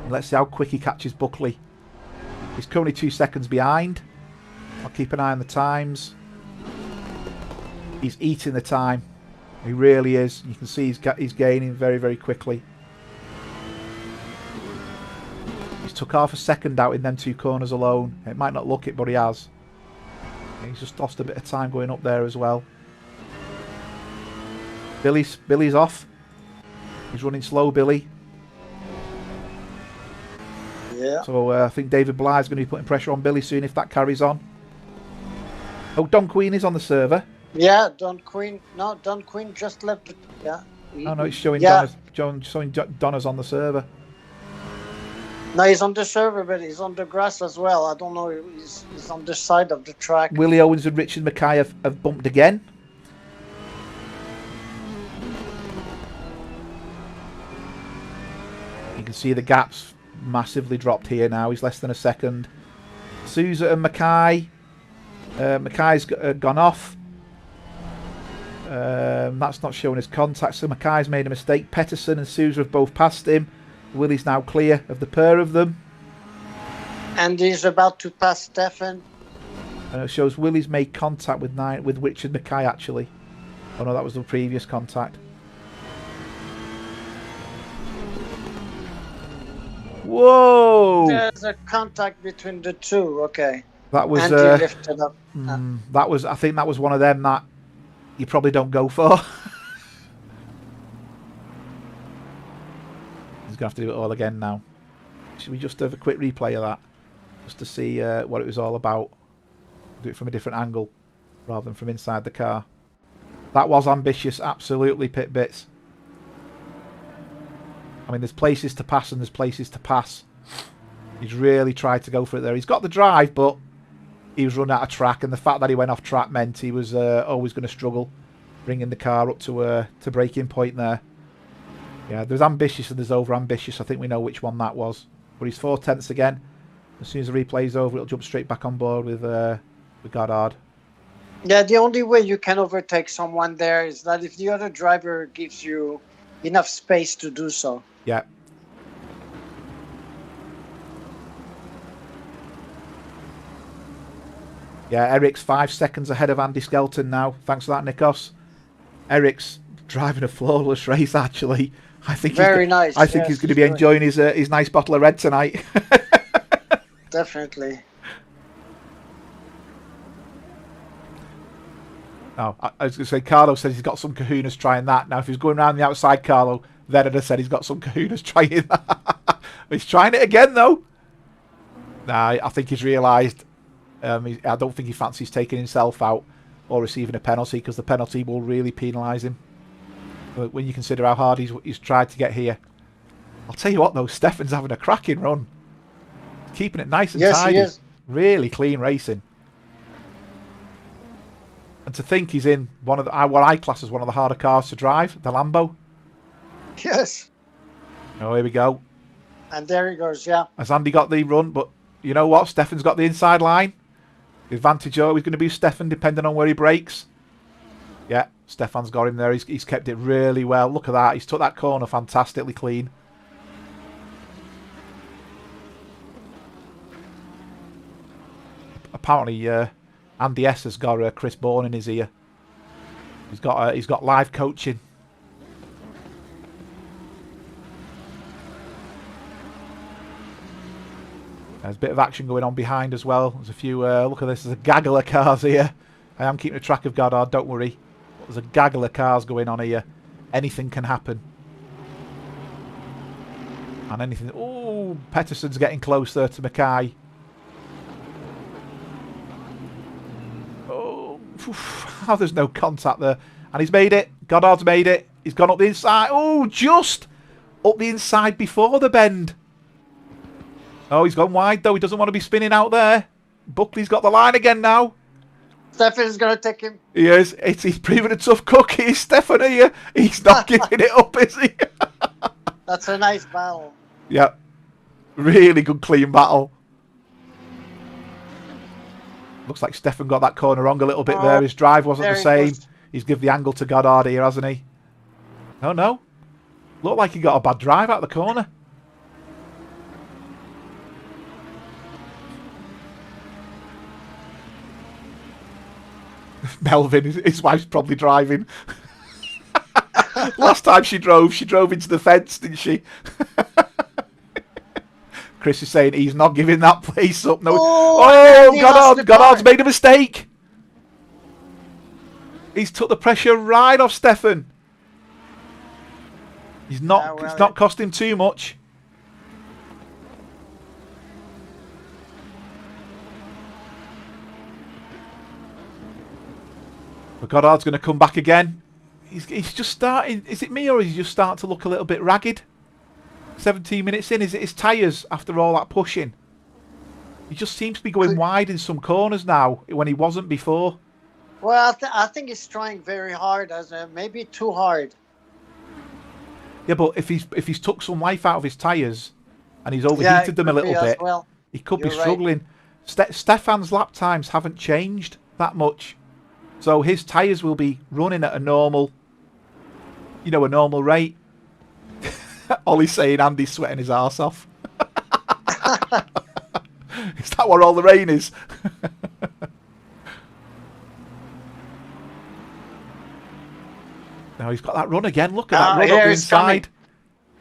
And let's see how quick he catches Buckley. He's currently 2 seconds behind. I'll keep an eye on the times. He's eating the time. He really is. You can see he's gaining very, very quickly. He's took half a second out in them 2 corners alone. It might not look it, but he has. He's just lost a bit of time going up there as well. Billy's off. He's running slow, Billy. Yeah. So I think David Bly's going to be putting pressure on Billy soon if that carries on. Oh, Don Queen is on the server. Yeah, Don Queen. No, Don Queen just left. Yeah. Oh no, it's showing showing Donna's on the server. No, he's on the server, but he's on the grass as well. I don't know. He's on the side of the track. Willie Owens and Richard Mackay have bumped again. You can see the gaps massively dropped here now. He's less than a second. Sousa and Mackay. Mackay's gone off. That's not showing his contact, so Mackay's made a mistake. Petterson and Sousa have both passed him. Willie's now clear of the pair of them. And he's about to pass Stefan. And it shows Willie's made contact with Richard Mackay actually. Oh no, that was the previous contact. Whoa! There's a contact between the two. Okay. That was. And he lifted up. That was. I think that was one of them that you probably don't go for. He's gonna have to do it all again now. Should we just have a quick replay of that, just to see what it was all about? Do it from a different angle, rather than from inside the car. That was ambitious, absolutely, Pit Bits. I mean, there's places to pass and there's places to pass. He's really tried to go for it there. He's got the drive, but he was run out of track, and the fact that he went off track meant he was always going to struggle bringing the car up to braking point there. Yeah, there's ambitious and there's over ambitious. I think we know which one that was. But he's 4/10 again. As soon as the replay's over, it'll jump straight back on board with Goddard. Yeah, the only way you can overtake someone there is that if the other driver gives you enough space to do so. Yeah. Yeah, Eric's 5 seconds ahead of Andy Skelton now. Thanks for that, Nikos. Eric's driving a flawless race, actually. I think very nice. I think he's going to be enjoying his nice bottle of red tonight. Definitely. Oh, I was going to say, Carlo said he's got some kahunas trying that. Now, if he's going around the outside, Carlo, then I'd have said he's got some kahunas trying that. He's trying it again, though. Nah, I think he's realised. I don't think he fancies taking himself out or receiving a penalty, because the penalty will really penalise him. But when you consider how hard he's tried to get here. I'll tell you what, though, Stefan's having a cracking run. Keeping it nice and tidy. Yes, he is. Really clean racing. And to think he's in one of what I class as one of the harder cars to drive, the Lambo. Yes. Oh, here we go. And there he goes, yeah. Has Andy got the run? But you know what? Stefan's got the inside line. The advantage always going to be Stefan, depending on where he brakes. Yeah, Stefan's got him there. He's kept it really well. Look at that. He's took that corner fantastically clean. Apparently, Andy S has got Chris Bourne in his ear. He's got live coaching. There's a bit of action going on behind as well. There's a few, look at this, there's a gaggle of cars here. I am keeping a track of Goddard, don't worry. There's a gaggle of cars going on here. Anything can happen. And anything... Oh, Petterson's getting closer to Mackay. Oh, there's no contact there. And he's made it. Goddard's made it. He's gone up the inside. Oh, just up the inside before the bend. Oh, he's gone wide, though. He doesn't want to be spinning out there. Buckley's got the line again now. Stefan's going to take him. He is. He's proving a tough cookie. He's Stefan here. He's not giving it up, is he? That's a nice battle. Yeah. Really good, clean battle. Looks like Stefan got that corner wrong a little bit there. His drive wasn't the same. He's given the angle to Goddard here, hasn't he? Oh, no. Looked like he got a bad drive out the corner. Melvin, his wife's probably driving. Last time she drove into the fence, didn't she? Chris is saying he's not giving that place up. No. Oh, Goddard's made a mistake. He's took the pressure right off Stefan. He's not. It's not cost him too much. But Goddard's going to come back again. He's just starting. Is it me or is he just starting to look a little bit ragged? 17 minutes in. Is it his tyres after all that pushing? He just seems to be going wide in some corners now when he wasn't before. Well, I think he's trying very hard, maybe too hard. Yeah, but if he's took some life out of his tyres and he's overheated them a little bit, he could be struggling. Right. Stefan's lap times haven't changed that much, so his tyres will be running at a normal, a normal rate. Ollie's saying Andy's sweating his arse off. Is that where all the rain is? Now he's got that run again. Look at that run up the inside.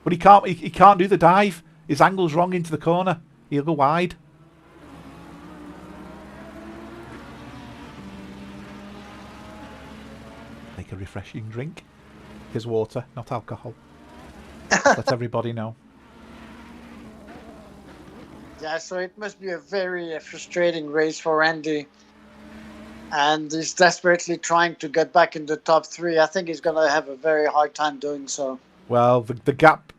But he can't do the dive. His angle's wrong into the corner. He'll go wide. Take a refreshing drink. Here's water, not alcohol. Let everybody know. Yeah, so it must be a very frustrating race for Andy. And he's desperately trying to get back in the top 3. I think he's going to have a very hard time doing so. Well, the gap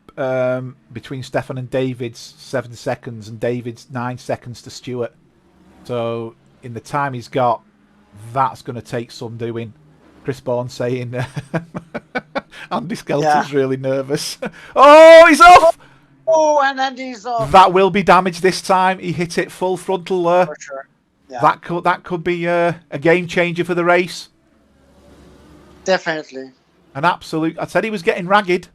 between Stefan and David's 7 seconds and David's 9 seconds to Stewart. So in the time he's got, that's going to take some doing. Chris Bourne saying Andy Skelton's really nervous. Oh, he's off! Oh, and Andy's off. That will be damage this time. He hit it full frontal there. For sure. Yeah. That could be a game changer for the race. Definitely. An absolute. I said he was getting ragged.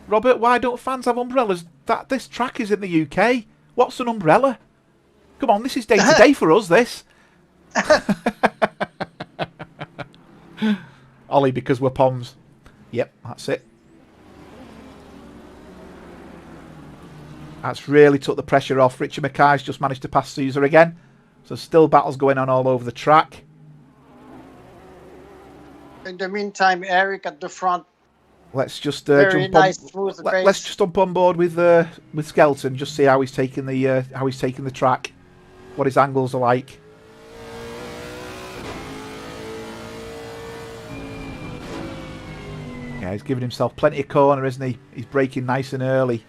Robert, why don't fans have umbrellas? This track is in the UK. What's an umbrella? Come on, this is day to day for us. This. Ollie, because we're Poms. Yep, that's it. That's really took the pressure off. Richard Mackay's just managed to pass Sousa again. So still battles going on all over the track. In the meantime, Eric at the front. Let's just let's just jump on board with Skelton. Just see how he's taking the track, what his angles are like. Yeah, he's giving himself plenty of corner, isn't he? He's braking nice and early.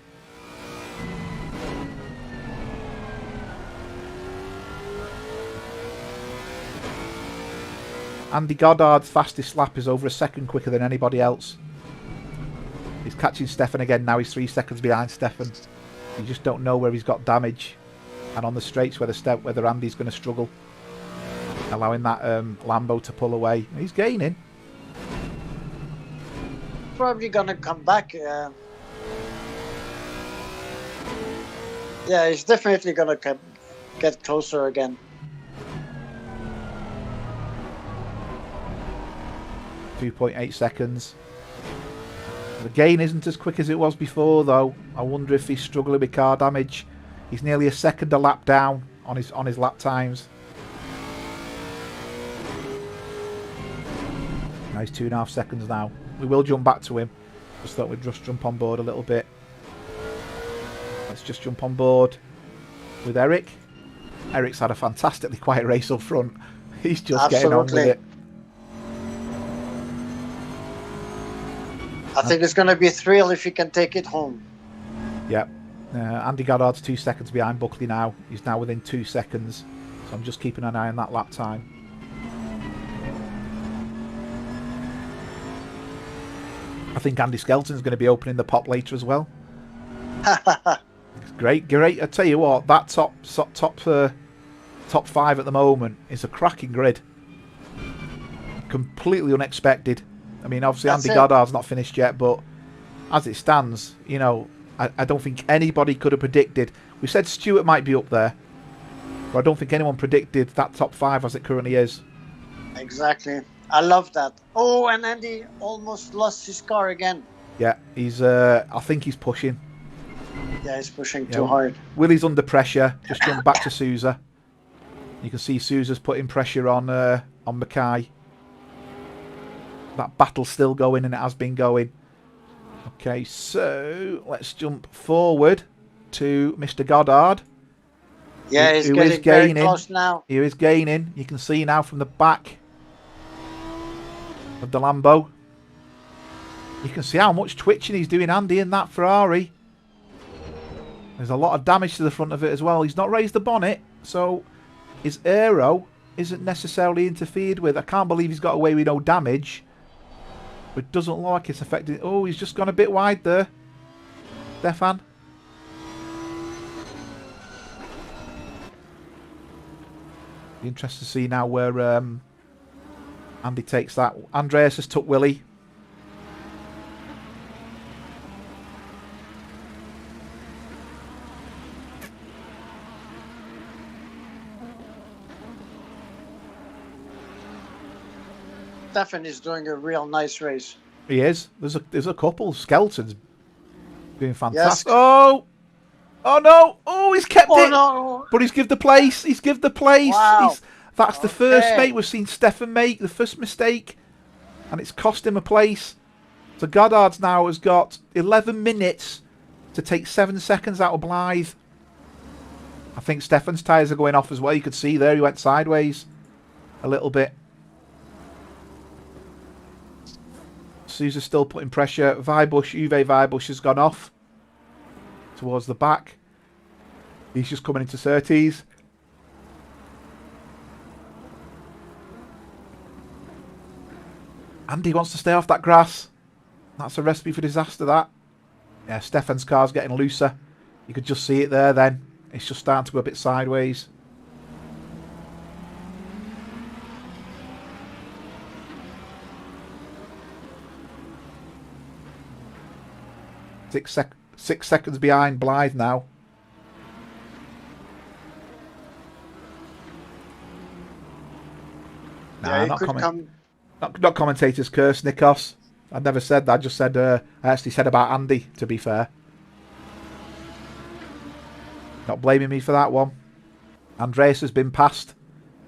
Andy Goddard's fastest lap is over a second quicker than anybody else. He's catching Stefan again now. He's 3 seconds behind Stefan. You just don't know where he's got damage. And on the straights whether Andy's going to struggle. Allowing that Lambo to pull away. He's gaining. Probably going to come back. Yeah, he's definitely going to get closer again. 2.8 seconds. The gain isn't as quick as it was before, though. I wonder if he's struggling with car damage. He's nearly a second a lap down on his lap times. Nice 2.5 seconds now. We will jump back to him. Just thought we'd just jump on board a little bit. Let's just jump on board with Eric. Eric's had a fantastically quiet race up front. He's just getting on with it. I think it's going to be a thrill if he can take it home. Yep. Andy Goddard's 2 seconds behind Buckley now. He's now within 2 seconds. So I'm just keeping an eye on that lap time. I think Andy Skelton's going to be opening the pop later as well. It's great. I tell you what, that top 5 at the moment is a cracking grid. Completely unexpected. I mean, obviously Andy Goddard's not finished yet, but as it stands, I don't think anybody could have predicted. We said Stewart might be up there, but I don't think anyone predicted that top 5 as it currently is. Exactly. I love that. Oh, and Andy almost lost his car again. Yeah, he's. I think he's pushing. Yeah, he's pushing too hard. Willie's under pressure. Just jump back to Sousa. You can see Sousa's putting pressure on Mackay. That battle's still going, and it has been going. Okay, so let's jump forward to Mr. Goddard. Yeah, he's getting very close now. He is gaining. You can see now from the back of the Lambo. You can see how much twitching he's doing, Andy, in that Ferrari. There's a lot of damage to the front of it as well. He's not raised the bonnet, so his aero isn't necessarily interfered with. I can't believe he's got away with no damage. But it doesn't look like it's affecting... Oh, he's just gone a bit wide there. Stefan. Be interested to see now where Andy takes that. Andreas has took Willie. Stefan is doing a real nice race. He is. There's a couple. Skelton's doing fantastic. Yes. Oh! Oh no! Oh, he's kept it! No. But he's give the place. He's give the place. Wow. That's the first mistake we've seen Stefan make. The first mistake. And it's cost him a place. So Goddard's now has got 11 minutes to take 7 seconds out of Blythe. I think Stefan's tyres are going off as well. You could see there he went sideways a little bit. Sousa's still putting pressure. Uwe Vibush has gone off towards the back. He's just coming into Surtees. Andy wants to stay off that grass. That's a recipe for disaster, that. Yeah, Stefan's car's getting looser. You could just see it there then. It's just starting to go a bit sideways. Six seconds behind Blythe now. Nah, not commentators curse, Nikos. I never said that. I just said I actually said about Andy, to be fair. Not blaming me for that one. Andreas has been passed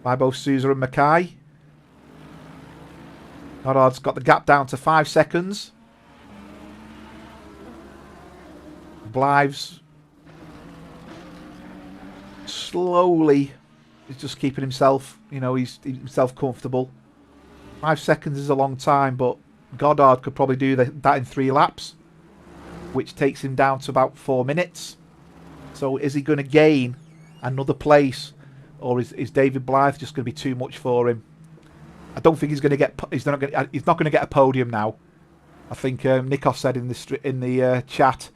by both Sousa and Mackay. Goddard's got the gap down to 5 seconds. Blythe's slowly is just keeping himself, you know, he's himself comfortable. 5 seconds is a long time, but Goddard could probably do that in 3 laps, which takes him down to about 4 minutes. So is he going to gain another place, or is David Blythe just going to be too much for him? I don't think he's going to get. He's not going to get a podium now. I think Nikos said in the chat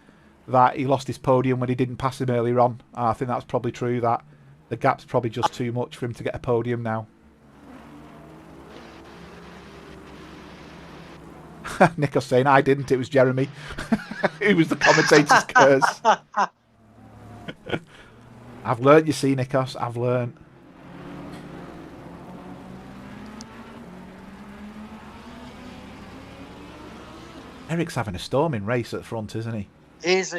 that he lost his podium when he didn't pass him earlier on. I think that's probably true. That the gap's probably just too much for him to get a podium now. Nikos saying I didn't. It was Jeremy. It was the commentator's curse. I've learnt, you see, Nikos. I've learnt. Eric's having a storming race at the front, isn't he? He's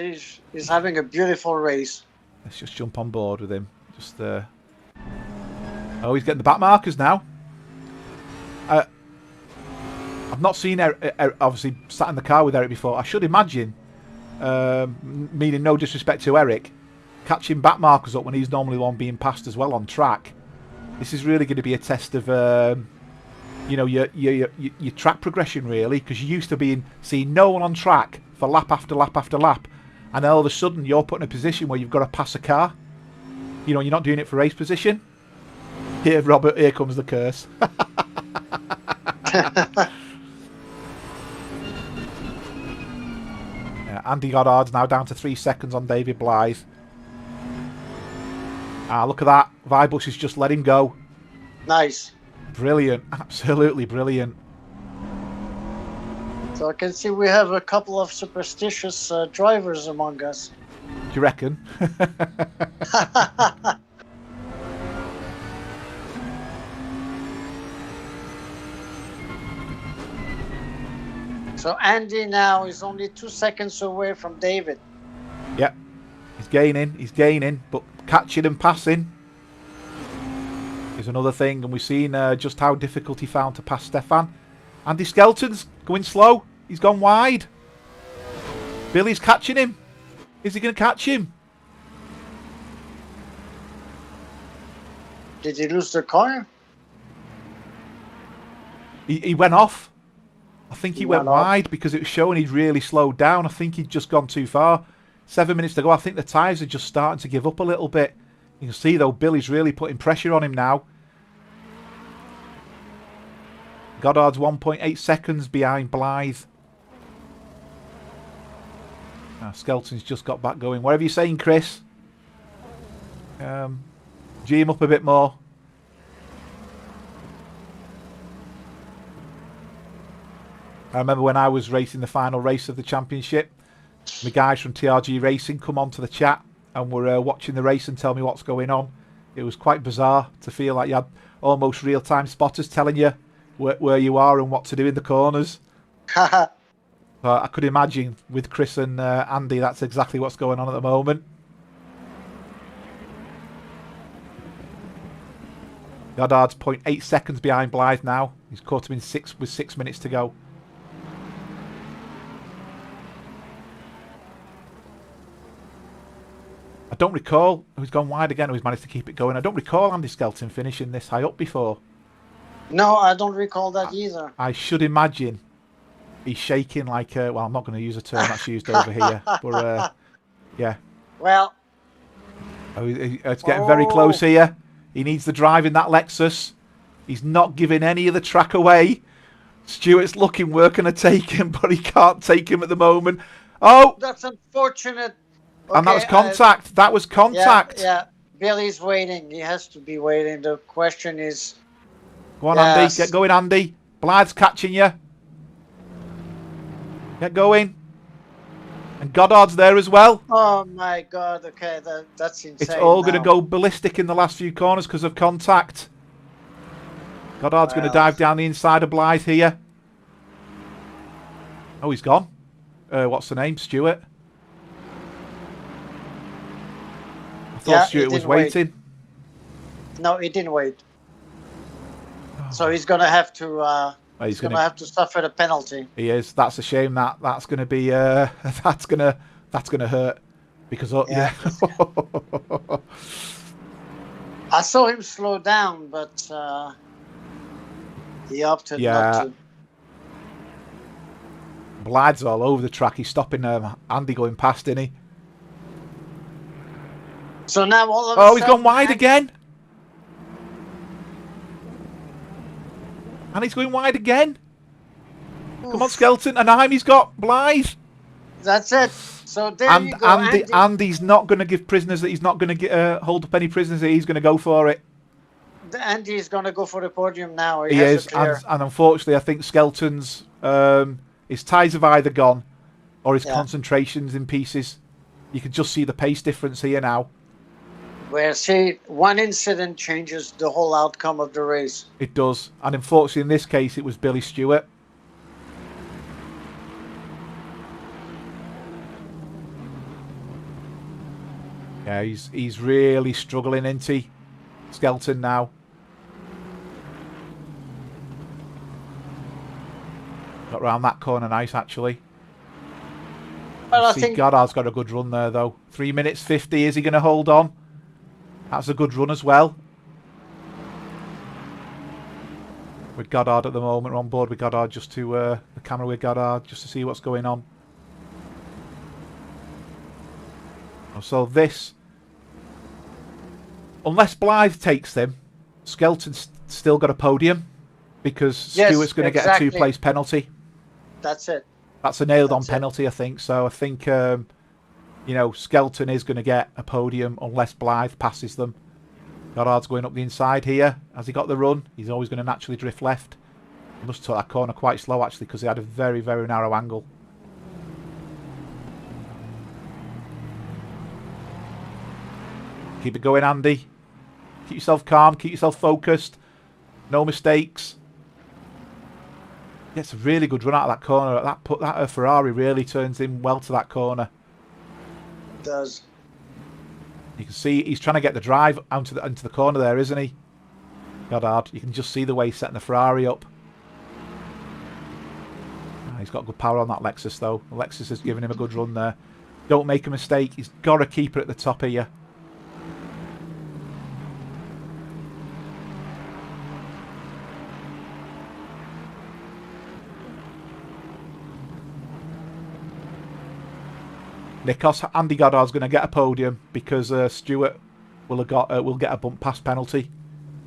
having a beautiful race. Let's just jump on board with him. Just oh, he's getting the back markers now. I've not seen Eric, obviously sat in the car with Eric before. I should imagine, meaning no disrespect to Eric, catching back markers up when he's normally the one being passed as well on track. This is really going to be a test of, you know, your track progression, really, because you're used to seeing no one on track for lap after lap after lap, and then all of a sudden you're put in a position where you've got to pass a car. You know, you're not doing it for race position. Here, Robert, here comes the curse. Andy Goddard's now down to 3 seconds on David Blythe. Look at that. Vibush has just let him go. Nice. Brilliant. Absolutely brilliant. So I can see we have a couple of superstitious drivers among us. Do you reckon? So Andy now is only 2 seconds away from David. Yep. He's gaining, but catching and passing is another thing, and we've seen just how difficult he found to pass Stefan. Andy Skelton's going slow. He's gone wide. Billy's catching him. Is he going to catch him? Did he lose the car? He went off. I think he went wide because it was showing he'd really slowed down. I think he'd just gone too far. 7 minutes to go. I think the tyres are just starting to give up a little bit. You can see, though, Billy's really putting pressure on him now. Goddard's 1.8 seconds behind Blythe. Now, Skelton's just got back going. Whatever you're saying, Chris. G him up a bit more. I remember when I was racing the final race of the championship, the guys from TRG Racing come onto the chat and were watching the race and tell me what's going on. It was quite bizarre to feel like you had almost real-time spotters telling you where you are and what to do in the corners. I could imagine with Chris and Andy, that's exactly what's going on at the moment. Goddard's 0.8 seconds behind Blythe now. He's caught him in with 6 minutes to go. I don't recall. He's gone wide again. He's managed to keep it going. I don't recall Andy Skelton finishing this high up before. No, I don't recall that either. I should imagine he's shaking like well, I'm not going to use a term that's used over here, but yeah. Well, it's getting very close here. He needs the drive in that Lexus. He's not giving any of the track away. Stewart's looking, we're going to take him, but he can't take him at the moment. Oh! That's unfortunate. Okay, and that was contact. That was contact. Yeah. Billy's waiting. He has to be waiting. The question is... Go on, Andy. Get going, Andy. Blythe's catching you. Get going. And Goddard's there as well. Oh, my God. Okay, that's insane. It's all going to go ballistic in the last few corners because of contact. Goddard's going to dive down the inside of Blythe here. Oh, he's gone. What's the name? Stewart. I thought Stewart was waiting. No, he didn't wait. So he's going to have to... he's going to have to suffer the penalty. He is. That's a shame. That's going to be. That's going to hurt because yeah. I saw him slow down, but he opted not to. Blythe's all over the track. He's stopping Andy going past, isn't he? So now all of a sudden... he's gone wide again. And he's going wide again. Oof. Come on, Skelton. And he's got Blythe. That's it. So there you go, Andy's not going to give prisoners. He's not going to hold up any prisoners. He's going to go for it. Andy's going to go for the podium now. He is. And unfortunately, I think Skelton's his ties have either gone or his concentration's in pieces. You can just see the pace difference here now. Where, see, one incident changes the whole outcome of the race. It does. And unfortunately, in this case, it was Billy Stewart. Yeah, he's really struggling, isn't he? Skelton now. Got round that corner nice, actually. Well, I think Goddard's got a good run there, though. 3 minutes 50. Is he going to hold on? That's a good run as well. With Goddard at the moment, we're on board with Goddard just to the camera with Goddard just to see what's going on. So this, unless Blythe takes them, Skelton's still got a podium because Stewart's going to get a two-place penalty. That's it. That's a nailed-on penalty, I think. So I think. You know, Skelton is going to get a podium unless Blythe passes them. Goddard's going up the inside here. Has he got the run? He's always going to naturally drift left. He must have took that corner quite slow, actually, because he had a very, very narrow angle. Keep it going, Andy. Keep yourself calm. Keep yourself focused. No mistakes. Gets a really good run out of that corner. That Ferrari really turns in well to that corner. It does. You can see he's trying to get the drive into the corner there, isn't he? Goddard. You can just see the way he's setting the Ferrari up. He's got good power on that Lexus though. The Lexus has given him a good run there. Don't make a mistake. He's got to keep it at the top here. Nikos, Andy Goddard's going to get a podium because Stewart will get a bump pass penalty.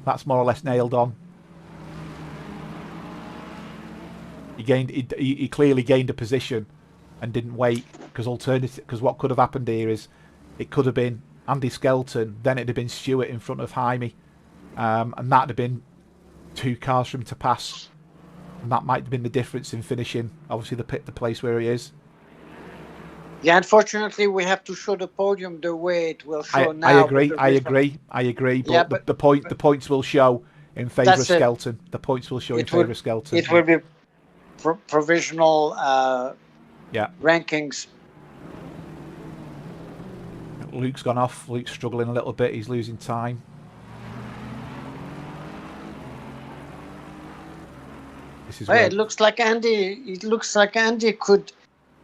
That's more or less nailed on. He clearly gained a position and didn't wait because what could have happened here is it could have been Andy Skelton, then it'd have been Stewart in front of Jaime, and that'd have been 2 cars for him to pass, and that might have been the difference in finishing. Obviously, the place where he is. Yeah, unfortunately, we have to show the podium the way it will show now. I agree. But, yeah, but the points will show in favour of Skelton. The points will show in favour of Skelton. It will be provisional rankings. Luke's gone off. Luke's struggling a little bit. He's losing time. This is it looks like Andy. It looks like Andy could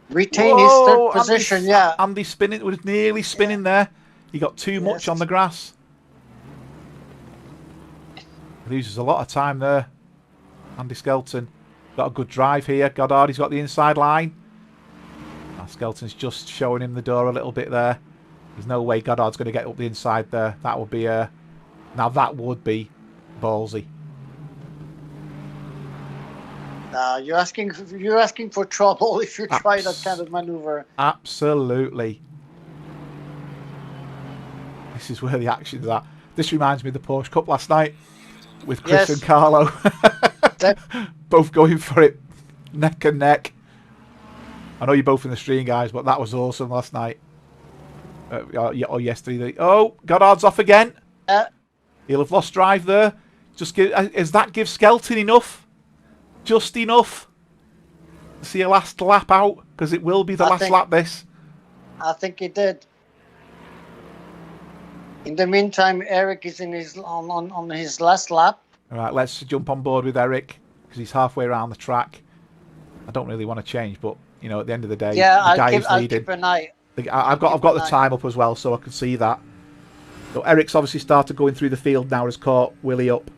retain his third position. Andy spinning, was nearly spinning there. He got too much on the grass. He loses a lot of time there. Andy Skelton got a good drive here. Goddard, he's got the inside line. Skelton's just showing him the door a little bit there. There's no way Goddard's going to get up the inside there. That would be now that would be ballsy. You're asking for trouble if you try that kind of maneuver. Absolutely. This is where the action's at. This reminds me of the Porsche Cup last night with Chris and Carlo. Both going for it neck and neck. I know you're both in the stream, guys, but that was awesome last night. Or yesterday. Oh, Goddard's off again. He'll have lost drive there. Does that give Skelton enough? Just enough to see a last lap out, because it will be the last lap. This, I think he did. In the meantime, Eric is in his on his last lap. All right, let's jump on board with Eric because he's halfway around the track. I don't really want to change, but you know, at the end of the day, the guy who's leading. Keep an eye. I've got the time up as well, so I can see that. So Eric's obviously started going through the field now. Has caught Willie up.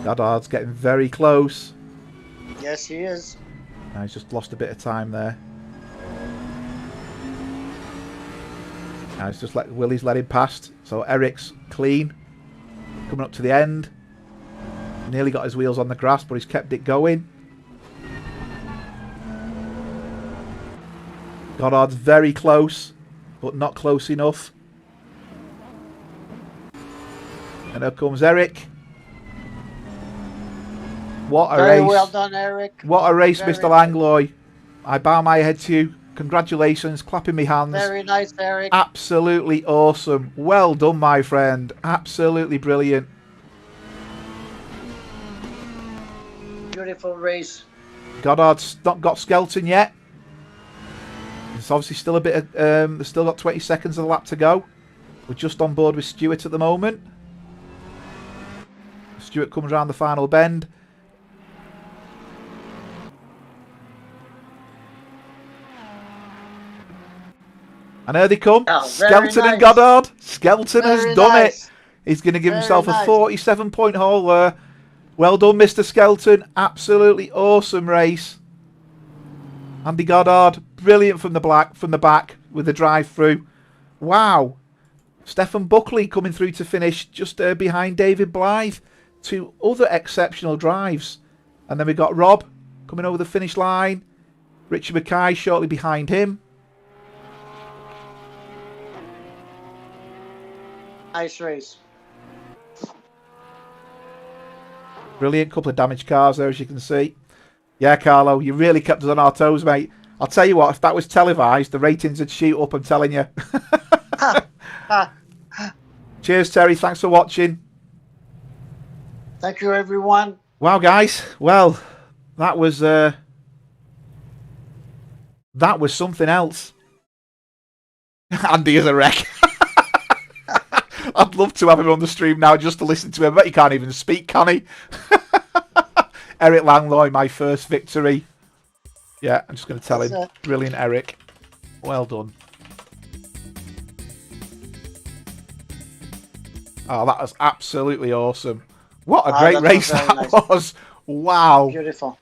Goddard's getting very close. Yes, he is. Now he's just lost a bit of time there. Now he's just Willie's let him past. So Eric's clean. Coming up to the end. Nearly got his wheels on the grass, but he's kept it going. Goddard's very close, but not close enough. And here comes Eric. What a race. Very well done, Eric. What a race, Mr. Langlois. I bow my head to you. Congratulations. Clapping me hands. Very nice, Eric. Absolutely awesome. Well done, my friend. Absolutely brilliant. Beautiful race. Goddard's not got Skelton yet. There's obviously still a bit of... they've still got 20 seconds of the lap to go. We're just on board with Stewart at the moment. Stewart comes around the final bend. And here they come. Skelton and Goddard. Skelton has done it. He's going to give himself a 47-point hole there. Well done, Mr. Skelton. Absolutely awesome race. Andy Goddard, brilliant from the back with the drive-through. Wow. Stefan Buckley coming through to finish just behind David Blythe. 2 other exceptional drives. And then we got Rob coming over the finish line. Richard Mackay shortly behind him. Nice race. Brilliant. Couple of damaged cars there, as you can see. Yeah, Carlo, you really kept us on our toes, mate. I'll tell you what, if that was televised, the ratings would shoot up, I'm telling you. Cheers, Terry. Thanks for watching. Thank you, everyone. Wow, guys. Well, that was something else. Andy is a wreck. I'd love to have him on the stream now just to listen to him. But he can't even speak, can he? Eric Langlois, my first victory. Yeah, I'm just going to tell him. Brilliant, Eric. Well done. Oh, that was absolutely awesome. What a great race that was. Wow. Beautiful.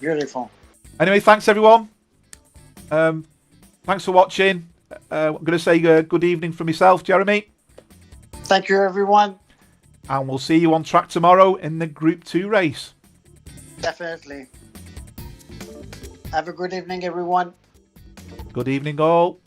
Beautiful. Anyway, thanks, everyone. Thanks for watching. I'm going to say good evening from myself, Jeremy. Thank you, everyone. And we'll see you on track tomorrow in the Group 2 race. Definitely. Have a good evening, everyone. Good evening, all.